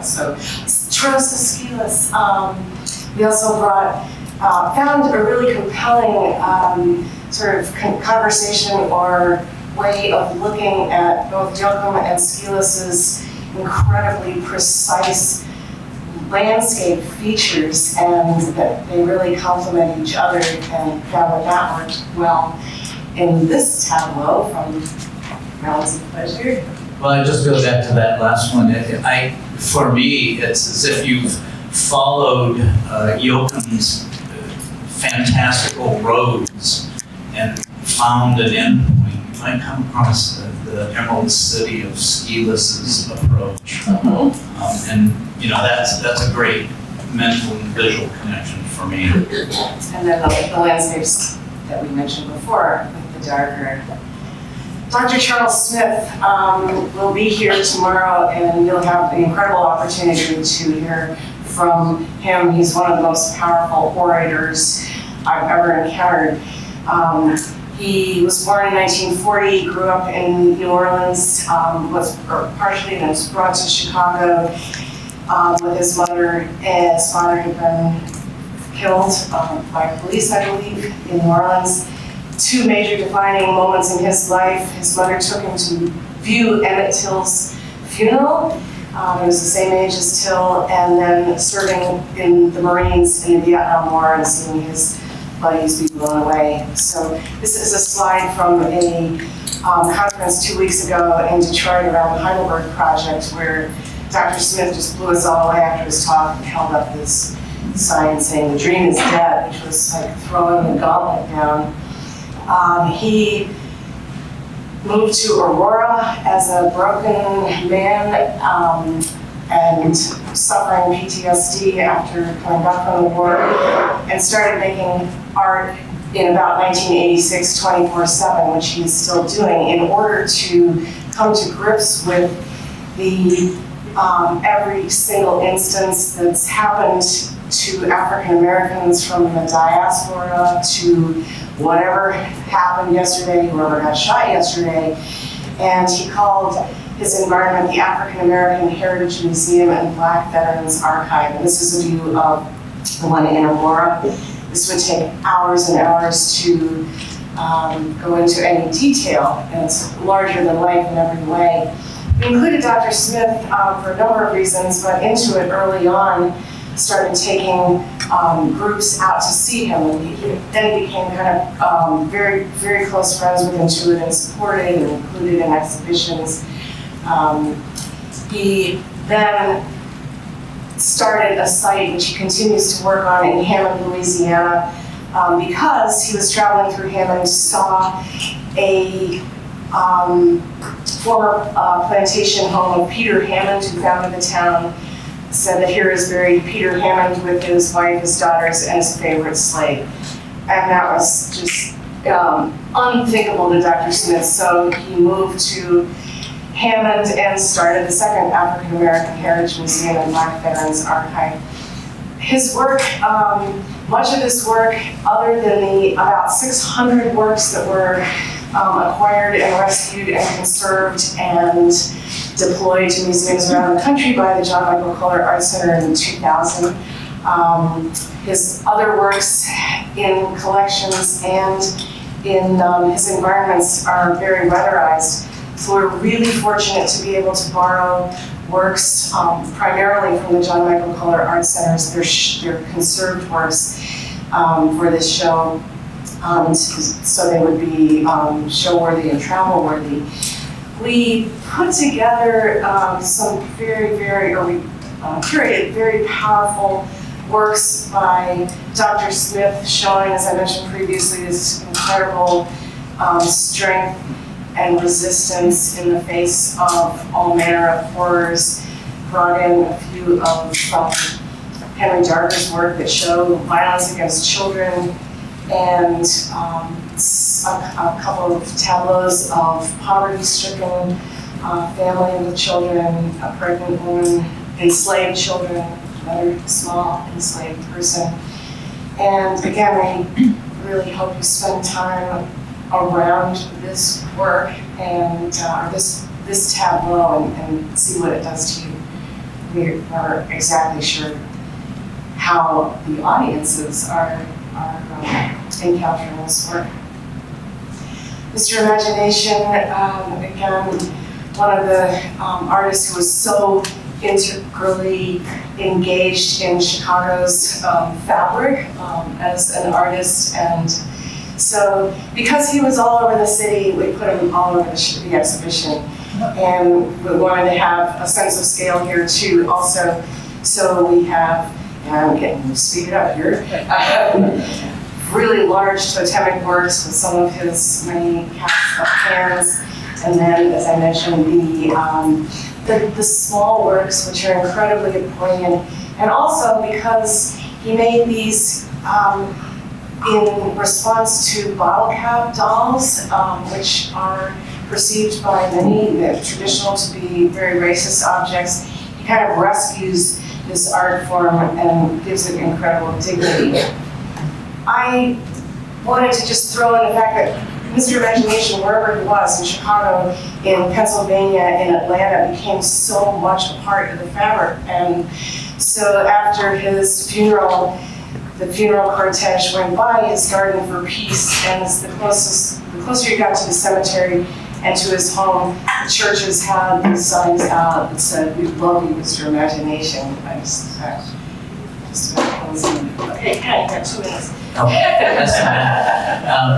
So Trososkilus, we also found a really compelling sort of conversation or way of looking at both Joachim and Skilus's incredibly precise landscape features, and that they really complement each other, and found that worked well in this tableau from Realms of Pleasure.
Well, I just go back to that last one. For me, it's as if you've followed Joachim's fantastical roads and found an endpoint. You might come across the Emerald City of Skilus's approach. And that's a great mental and visual connection for me.
And then the landscapes that we mentioned before with the darker. Dr. Charles Smith will be here tomorrow, and you'll have the incredible opportunity to hear from him. He's one of the most powerful orators I've ever encountered. He was born in 1940, grew up in New Orleans, was brought to Chicago with his mother. His father had been killed by police, I believe, in New Orleans. Two major defining moments in his life. His mother took him to view Emmett Till's funeral. He was the same age as Till, and then serving in the Marines in the Vietnam War and seeing his buddies be blown away. So this is a slide from a conference 2 weeks ago in Detroit around the Heidelberg Project, where Dr. Smith just blew us all away after his talk and held up this sign saying "the dream is dead," which was like throwing the gauntlet down. He moved to Aurora as a broken man and suffering PTSD after coming back from the war, and started making art in about 1986, 24/7, which he's still doing, in order to come to grips with the every single instance that's happened to African Americans, from the diaspora to whatever happened yesterday, whoever got shot yesterday. And he called his environment the African American Heritage Museum and Black Veterans Archive. And this is a view of the one in Aurora. This would take hours and hours to go into any detail, and it's larger than life in every way. We included Dr. Smith for a number of reasons, but Intuit early on started taking groups out to see him, and he then became kind of very, very close friends with Intuit and supported and included in exhibitions. He then started a site which he continues to work on in Hammond, Louisiana, because he was traveling through Hammond, saw a former plantation home of Peter Hammond, who founded the town, said that here is buried Peter Hammond with his wife, his daughters, and his favorite slave. And that was just unthinkable to Dr. Smith, so he moved to Hammond and started the second African American Heritage Museum and Black Veterans Archive. His work, much of this work, other than the about 600 works that were acquired and rescued and conserved and deployed to museums around the country by the John Michael Kohler Art Center in 2000. His other works in collections and in his environments are very weatherized. So we're really fortunate to be able to borrow works primarily from the John Michael Kohler Art Centers, their conserved works for this show. So they would be show-worthy and travel-worthy. We put together some we curated very powerful works by Dr. Smith, showing, as I mentioned previously, this incredible strength and resistance in the face of all manner of horrors. Brought in a few of Henry Darger's work that show violence against children, and a couple of tableaus of poverty-stricken family with children, a pregnant woman, enslaved children, another small enslaved person. And again, I really hope you spend time around this work and this tableau and see what it does to you. We aren't exactly sure how the audiences are encountering this work. Mr. Imagination, again, one of the artists who was so integrally engaged in Chicago's fabric as an artist. And so because he was all over the city, we put him all over the exhibition. And we wanted to have a sense of scale here too also. So we have, and I'm getting speed it up here, really large totemic works with some of his many casts of hands. And then, as I mentioned, the small works, which are incredibly poignant. And also because he made these in response to bottle cap dolls, which are perceived by many traditional to be very racist objects. He kind of rescues this art form and gives it incredible dignity. I wanted to just throw in the fact that Mr. Imagination, wherever he was, in Chicago, in Pennsylvania, in Atlanta, became so much a part of the fabric. And so after his funeral, the funeral cortege went by his garden for peace, and the closer you got to the cemetery and to his home, the churches had these signs out that said, "We love you, Mr. Imagination." I just okay, Ken, you got 2 minutes.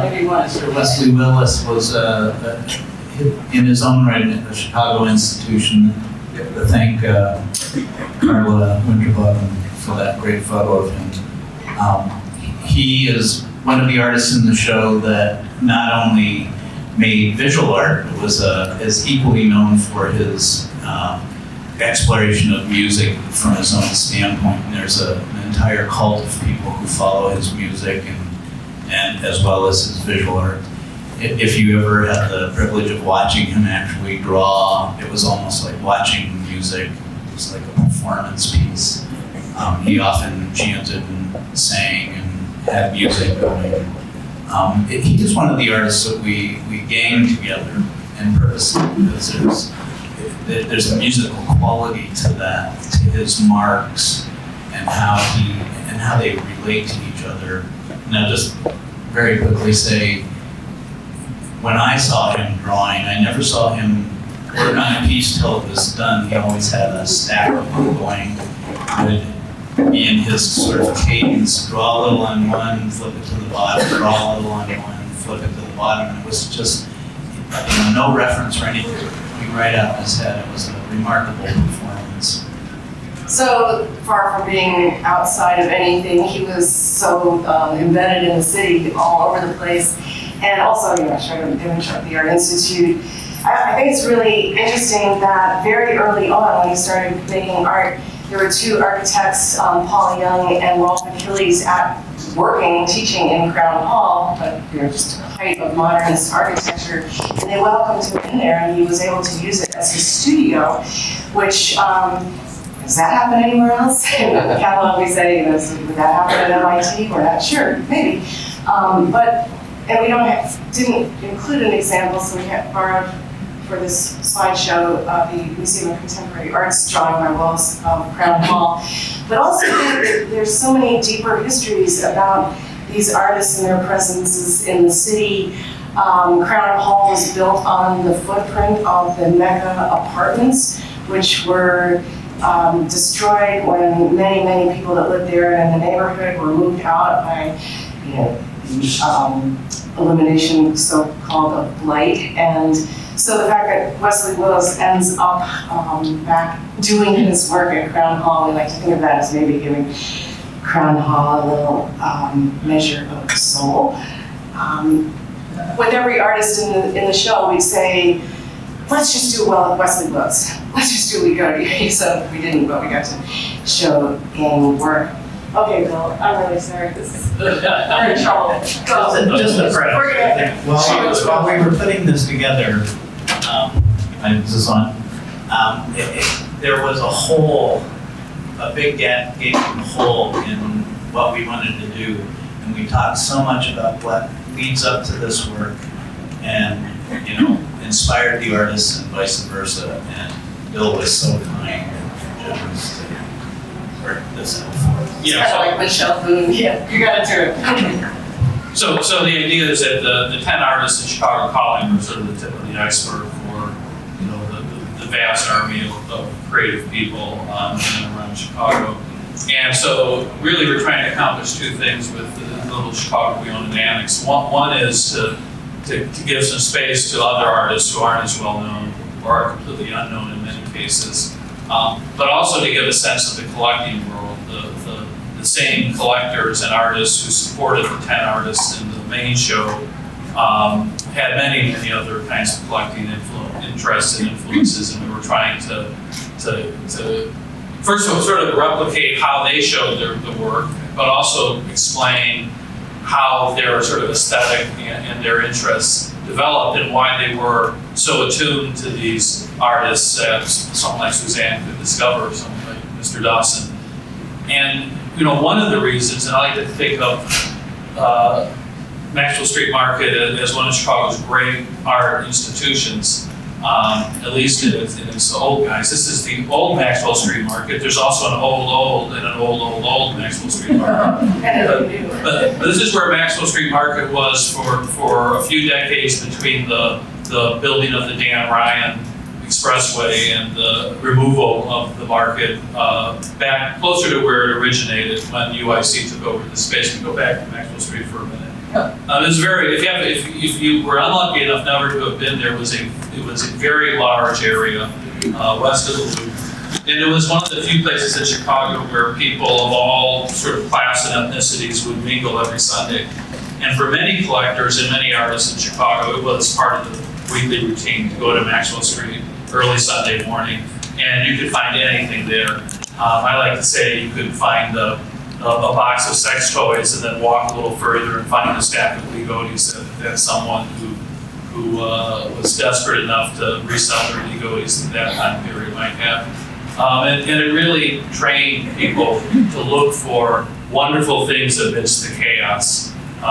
Maybe one. Mr. Wesley Willis was, in his own right, a Chicago institution. To thank Carla Winterbottom for that great photo of him. He is one of the artists in the show that not only made visual art, but is equally known for his exploration of music from his own standpoint. And there's an entire cult of people who follow his music and as well as his visual art. If you ever had the privilege of watching him actually draw, it was almost like watching music. It was like a performance piece. He often chanted and sang and had music going. He was one of the artists that we gang together in purposely because there's a musical quality to that, to his marks and how they relate to each other. And I'll just very quickly say, when I saw him drawing, I never saw him work on a piece till it was done. He always had a stack of them going. Would be in his sort of cadence, draw a little on one, flip it to the bottom, draw a little on one, flip it to the bottom. And it was just, no reference or anything right out of his head. It was a remarkable performance.
So far from being outside of anything, he was so embedded in the city, all over the place. And also, I showed an image of the Art Institute. I think it's really interesting that very early on, when he started making art, there were two architects, Paul Young and Rolf Achilles, teaching in Crown Hall, but they're just a height of modernist architecture. And they welcomed him in there, and he was able to use it as his studio, which, does that happen anywhere else? Cal always say, would that happen at MIT? We're not sure, maybe. And we didn't include an example, so we had borrowed for this slideshow the Museum of Contemporary Art's drawing by walls of Crown Hall. But also there's so many deeper histories about these artists and their presences in the city. Crown Hall was built on the footprint of the Mecca apartments, which were destroyed when many people that lived there in the neighborhood were moved out by, elimination, so-called, of blight. And so the fact that Wesley Willis ends up back doing his work at Crown Hall, we like to think of that as maybe giving Crown Hall a little measure of soul. With every artist in the show, we'd say, let's just do well with Wesley Willis. Let's just do what we got to do. So we didn't, but we got to show gang work. Okay, Bill, I'm really sorry. We're in trouble. Go.
Just a preface. While we were putting this together, is this on? There was a big gaping hole in what we wanted to do, and we talked so much about what leads up to this work, and inspired the artists and vice versa. And Bill was so kind and generous to work this out for us.
Kind of like Michelle Boone. Yeah, you got to do it.
So the idea is that the 10 artists in Chicago Calling are sort of the tip of the iceberg for the vast army of creative people in and around Chicago. And so really we're trying to accomplish two things with the little Chicago We Own and Annex. One is to give some space to other artists who aren't as well known or are completely unknown in many cases, but also to give a sense of the collecting world. The same collectors and artists who supported the 10 artists in the main show had many other kinds of collecting interests and influences, and we were trying to first of all sort of replicate how they showed the work, but also explain how their sort of aesthetic and their interests developed and why they were so attuned to these artists that someone like Suzanne could discover, someone like Mr. Dawson. And one of the reasons, and I like to think of Maxwell Street Market as one of Chicago's great art institutions, at least in its old guys. This is the old Maxwell Street Market. There's also an old and an old Maxwell Street Market. But this is where Maxwell Street Market was for a few decades between the building of the Dan Ryan Expressway and the removal of the market back closer to where it originated when UIC took over the space. We go back to Maxwell Street for a minute. It was if you were unlucky enough never to have been there, it was a very large area west of the Loop. And it was one of the few places in Chicago where people of all sort of class and ethnicities would mingle every Sunday. And for many collectors and many artists in Chicago, it was part of the weekly routine to go to Maxwell Street early Sunday morning, and you could find anything there. I like to say you could find a box of sex toys and then walk a little further and find a stack of Ligotis that someone who was desperate enough to resell their Ligotis at that time period might have. And it really trained people to look for wonderful things amidst the chaos, to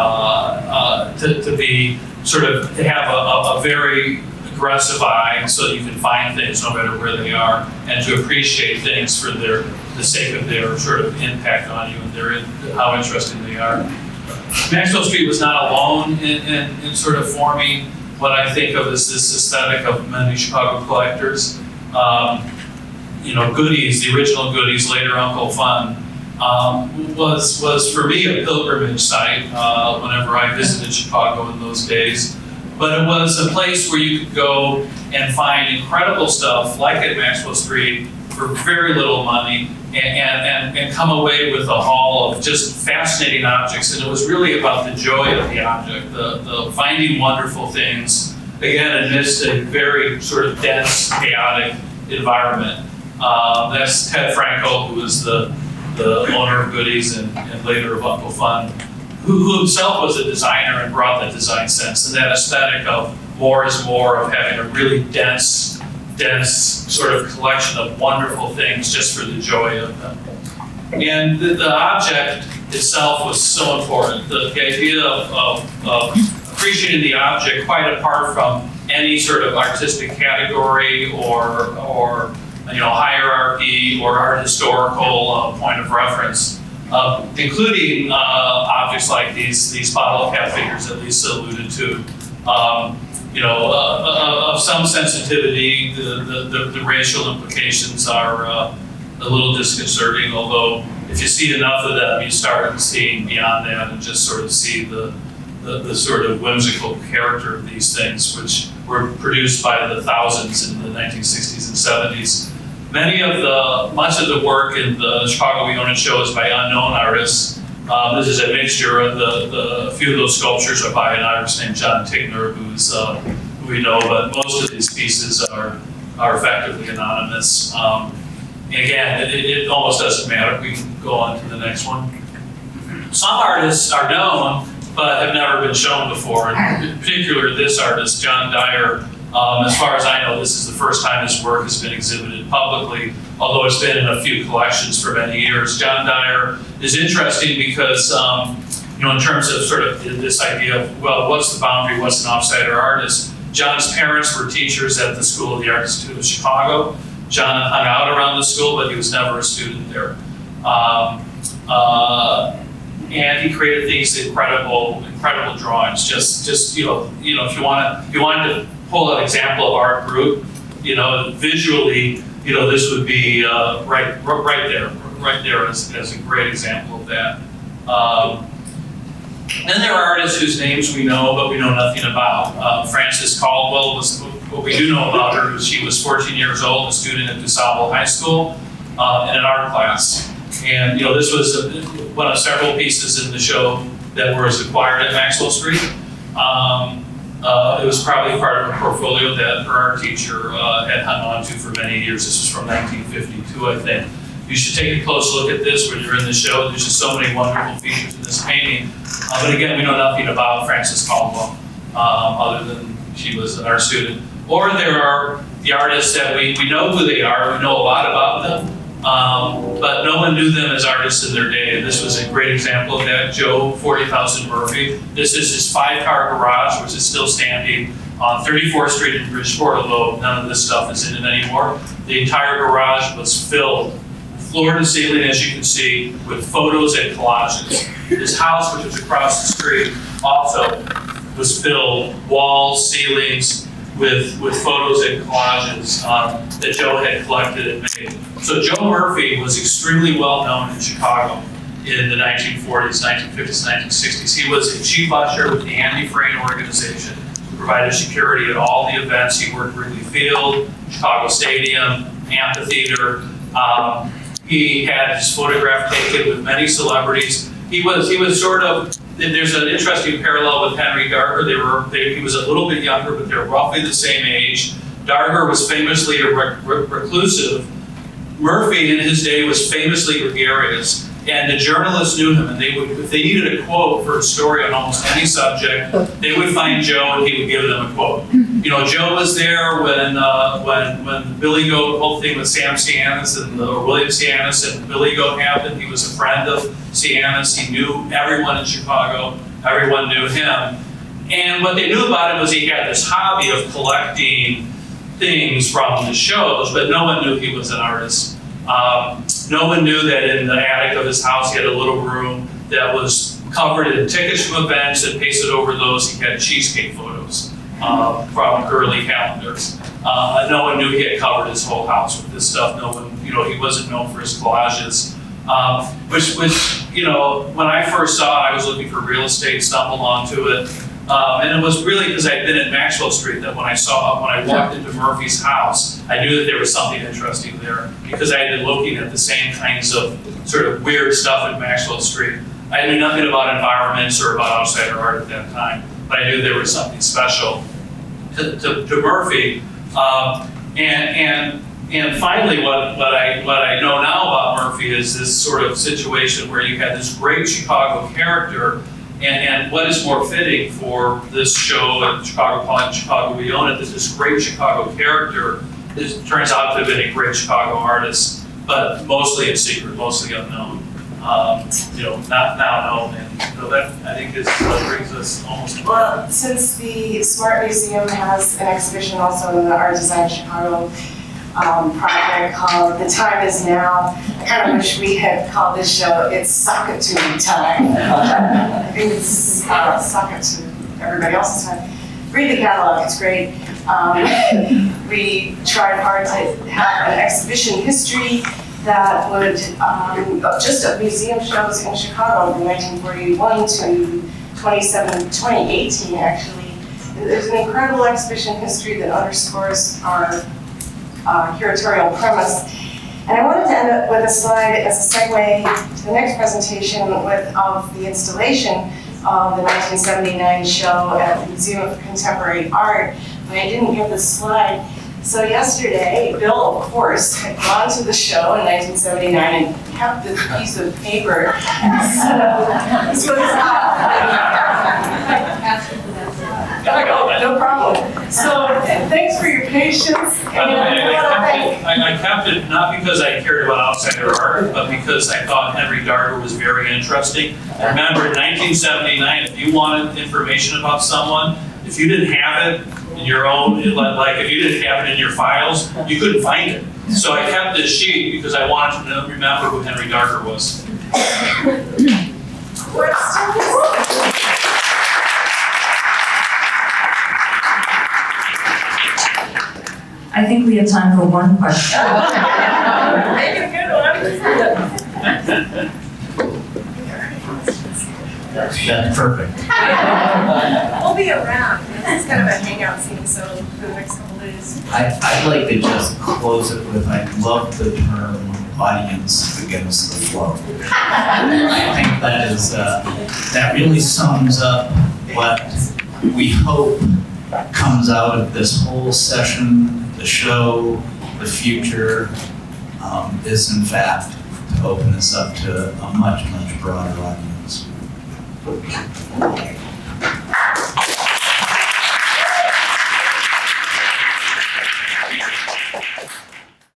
have a very aggressive eye so you can find things no matter where they are, and to appreciate things for the sake of their sort of impact on you and how interesting they are. Maxwell Street was not alone in sort of forming what I think of as this aesthetic of many Chicago collectors. Goodies, the original Goodies, later Uncle Fun, was for me a pilgrimage site whenever I visited Chicago in those days. But it was a place where you could go and find incredible stuff like at Maxwell Street for very little money and come away with a haul of just fascinating objects. And it was really about the joy of the object, the finding wonderful things, again, amidst a very sort of dense, chaotic environment. That's Ted Franco, who was the owner of Goodies and later of Uncle Fun, who himself was a designer and brought that design sense and that aesthetic of more is more, of having a really dense sort of collection of wonderful things just for the joy of them. And the object itself was so important. The idea of appreciating the object quite apart from any sort of artistic category or hierarchy or art historical point of reference, including objects like these bottle cap figures that Lisa alluded to. Of some sensitivity, the racial implications are a little disconcerting, although if you see enough of them, you start seeing beyond that and just sort of see the sort of whimsical character of these things, which were produced by the thousands in the 1960s and 70s. Much of the work in the Chicago We Own It show is by unknown artists. This is a mixture of a few of those sculptures are by an artist named John Tigner, who we know, but most of these pieces are effectively anonymous. Again, it almost doesn't matter. We can go on to the next one. Some artists are known, but have never been shown before. In particular, this artist, John Dyer, as far as I know, this is the first time his work has been exhibited publicly, although it's been in a few collections for many years. John Dyer is interesting because, in terms of sort of this idea of, well, what's the boundary, what's an outsider artist? John's parents were teachers at the School of the Art Institute of Chicago. John hung out around the school, but he was never a student there. And he created these incredible drawings. Just if you wanted to pull an example of art group, visually, this would be right there as a great example of that. Then there are artists whose names we know, but we know nothing about. Frances Caldwell was, what we do know about her is she was 14 years old, a student at DuSable High School in an art class. And this was one of several pieces in the show that was acquired at Maxwell Street. It was probably part of a portfolio that her art teacher had hung on to for many years. This was from 1952, I think. You should take a close look at this when you're in the show. There's just so many wonderful features in this painting. But again, we know nothing about Frances Caldwell, other than she was an art student. Or there are the artists that we know who they are, we know a lot about them, but no one knew them as artists in their day. This was a great example of that. Joe 40,000 Murphy. This is his 5-car garage, which is still standing on 34th Street in Bridgeport, although none of this stuff is in it anymore. The entire garage was filled, floor to ceiling, as you can see, with photos and collages. His house, which was across the street, also was filled, walls, ceilings, with photos and collages that Joe had collected and made. So Joe Murphy was extremely well known in Chicago in the 1940s, 1950s, 1960s. He was a chief usher with the Andy Frayne organization, who provided security at all the events. He worked Wrigley Field, Chicago Stadium, Amphitheater. He had his photograph taken with many celebrities. He was sort of, there's an interesting parallel with Henry Darger. He was a little bit younger, but they're roughly the same age. Darger was famously reclusive. Murphy in his day was famously gregarious, and the journalists knew him, and if they needed a quote for a story on almost any subject, they would find Joe and he would give them a quote. Joe was there when the Billy Goat whole thing with Sam Cianis or William Cianis and Billy Goat happened. He was a friend of Cianis. He knew everyone in Chicago. Everyone knew him. And what they knew about him was he had this hobby of collecting things from the shows, but no one knew he was an artist. No one knew that in the attic of his house he had a little room that was covered in tickets from events, and pasted over those he had cheesecake photos from early calendars. No one knew he had covered his whole house with this stuff. No one, he wasn't known for his collages. Which when I first saw it, I was looking for real estate, stumbled onto it. And it was really because I'd been at Maxwell Street that when I walked into Murphy's house, I knew that there was something interesting there, because I had been looking at the same kinds of sort of weird stuff at Maxwell Street. I knew nothing about environments or about outsider art at that time, but I knew there was something special to Murphy. And And finally, what I know now about Murphy is this sort of situation where you had this great Chicago character, and what is more fitting for this show at Chicago Calling, Chicago We Own It, that this great Chicago character turns out to have been a great Chicago artist, but mostly in secret, mostly unknown. Not now known, and that I think is what brings us almost.
Well, since the Smart Museum has an exhibition also in the Art Design Chicago project called The Time Is Now, I kind of wish we had called this show It's Sock It To Me Time. I think it's Sock It To everybody else's time. Read the catalog, it's great. We tried hard to have an exhibition history that would, just of museum shows in Chicago from 1941 to 2018 actually. There's an incredible exhibition history that underscores our curatorial premise. And I wanted to end up with a slide as a segue to the next presentation of the installation of the 1979 show at the Museum of Contemporary Art, but I didn't get the slide. So yesterday, Bill, of course, had gone to the show in 1979 and kept this piece of paper. So this was no problem. So thanks for your patience.
I kept it not because I cared about outsider art, but because I thought Henry Darger was very interesting. Remember, in 1979, if you wanted information about someone, if you didn't have it in your own, like if you didn't have it in your files, you couldn't find it. So I kept this sheet because I wanted to remember who Henry Darger was.
I think we have time for one question.
Make it a good one.
That's perfect.
We'll be around. This is kind of a hangout scene, so for the next couple days.
I'd like to just close it with, I love the term audience against the flow. I think that is, that really sums up what we hope comes out of this whole session, the show, the future, is in fact to open this up to a much, much broader audience.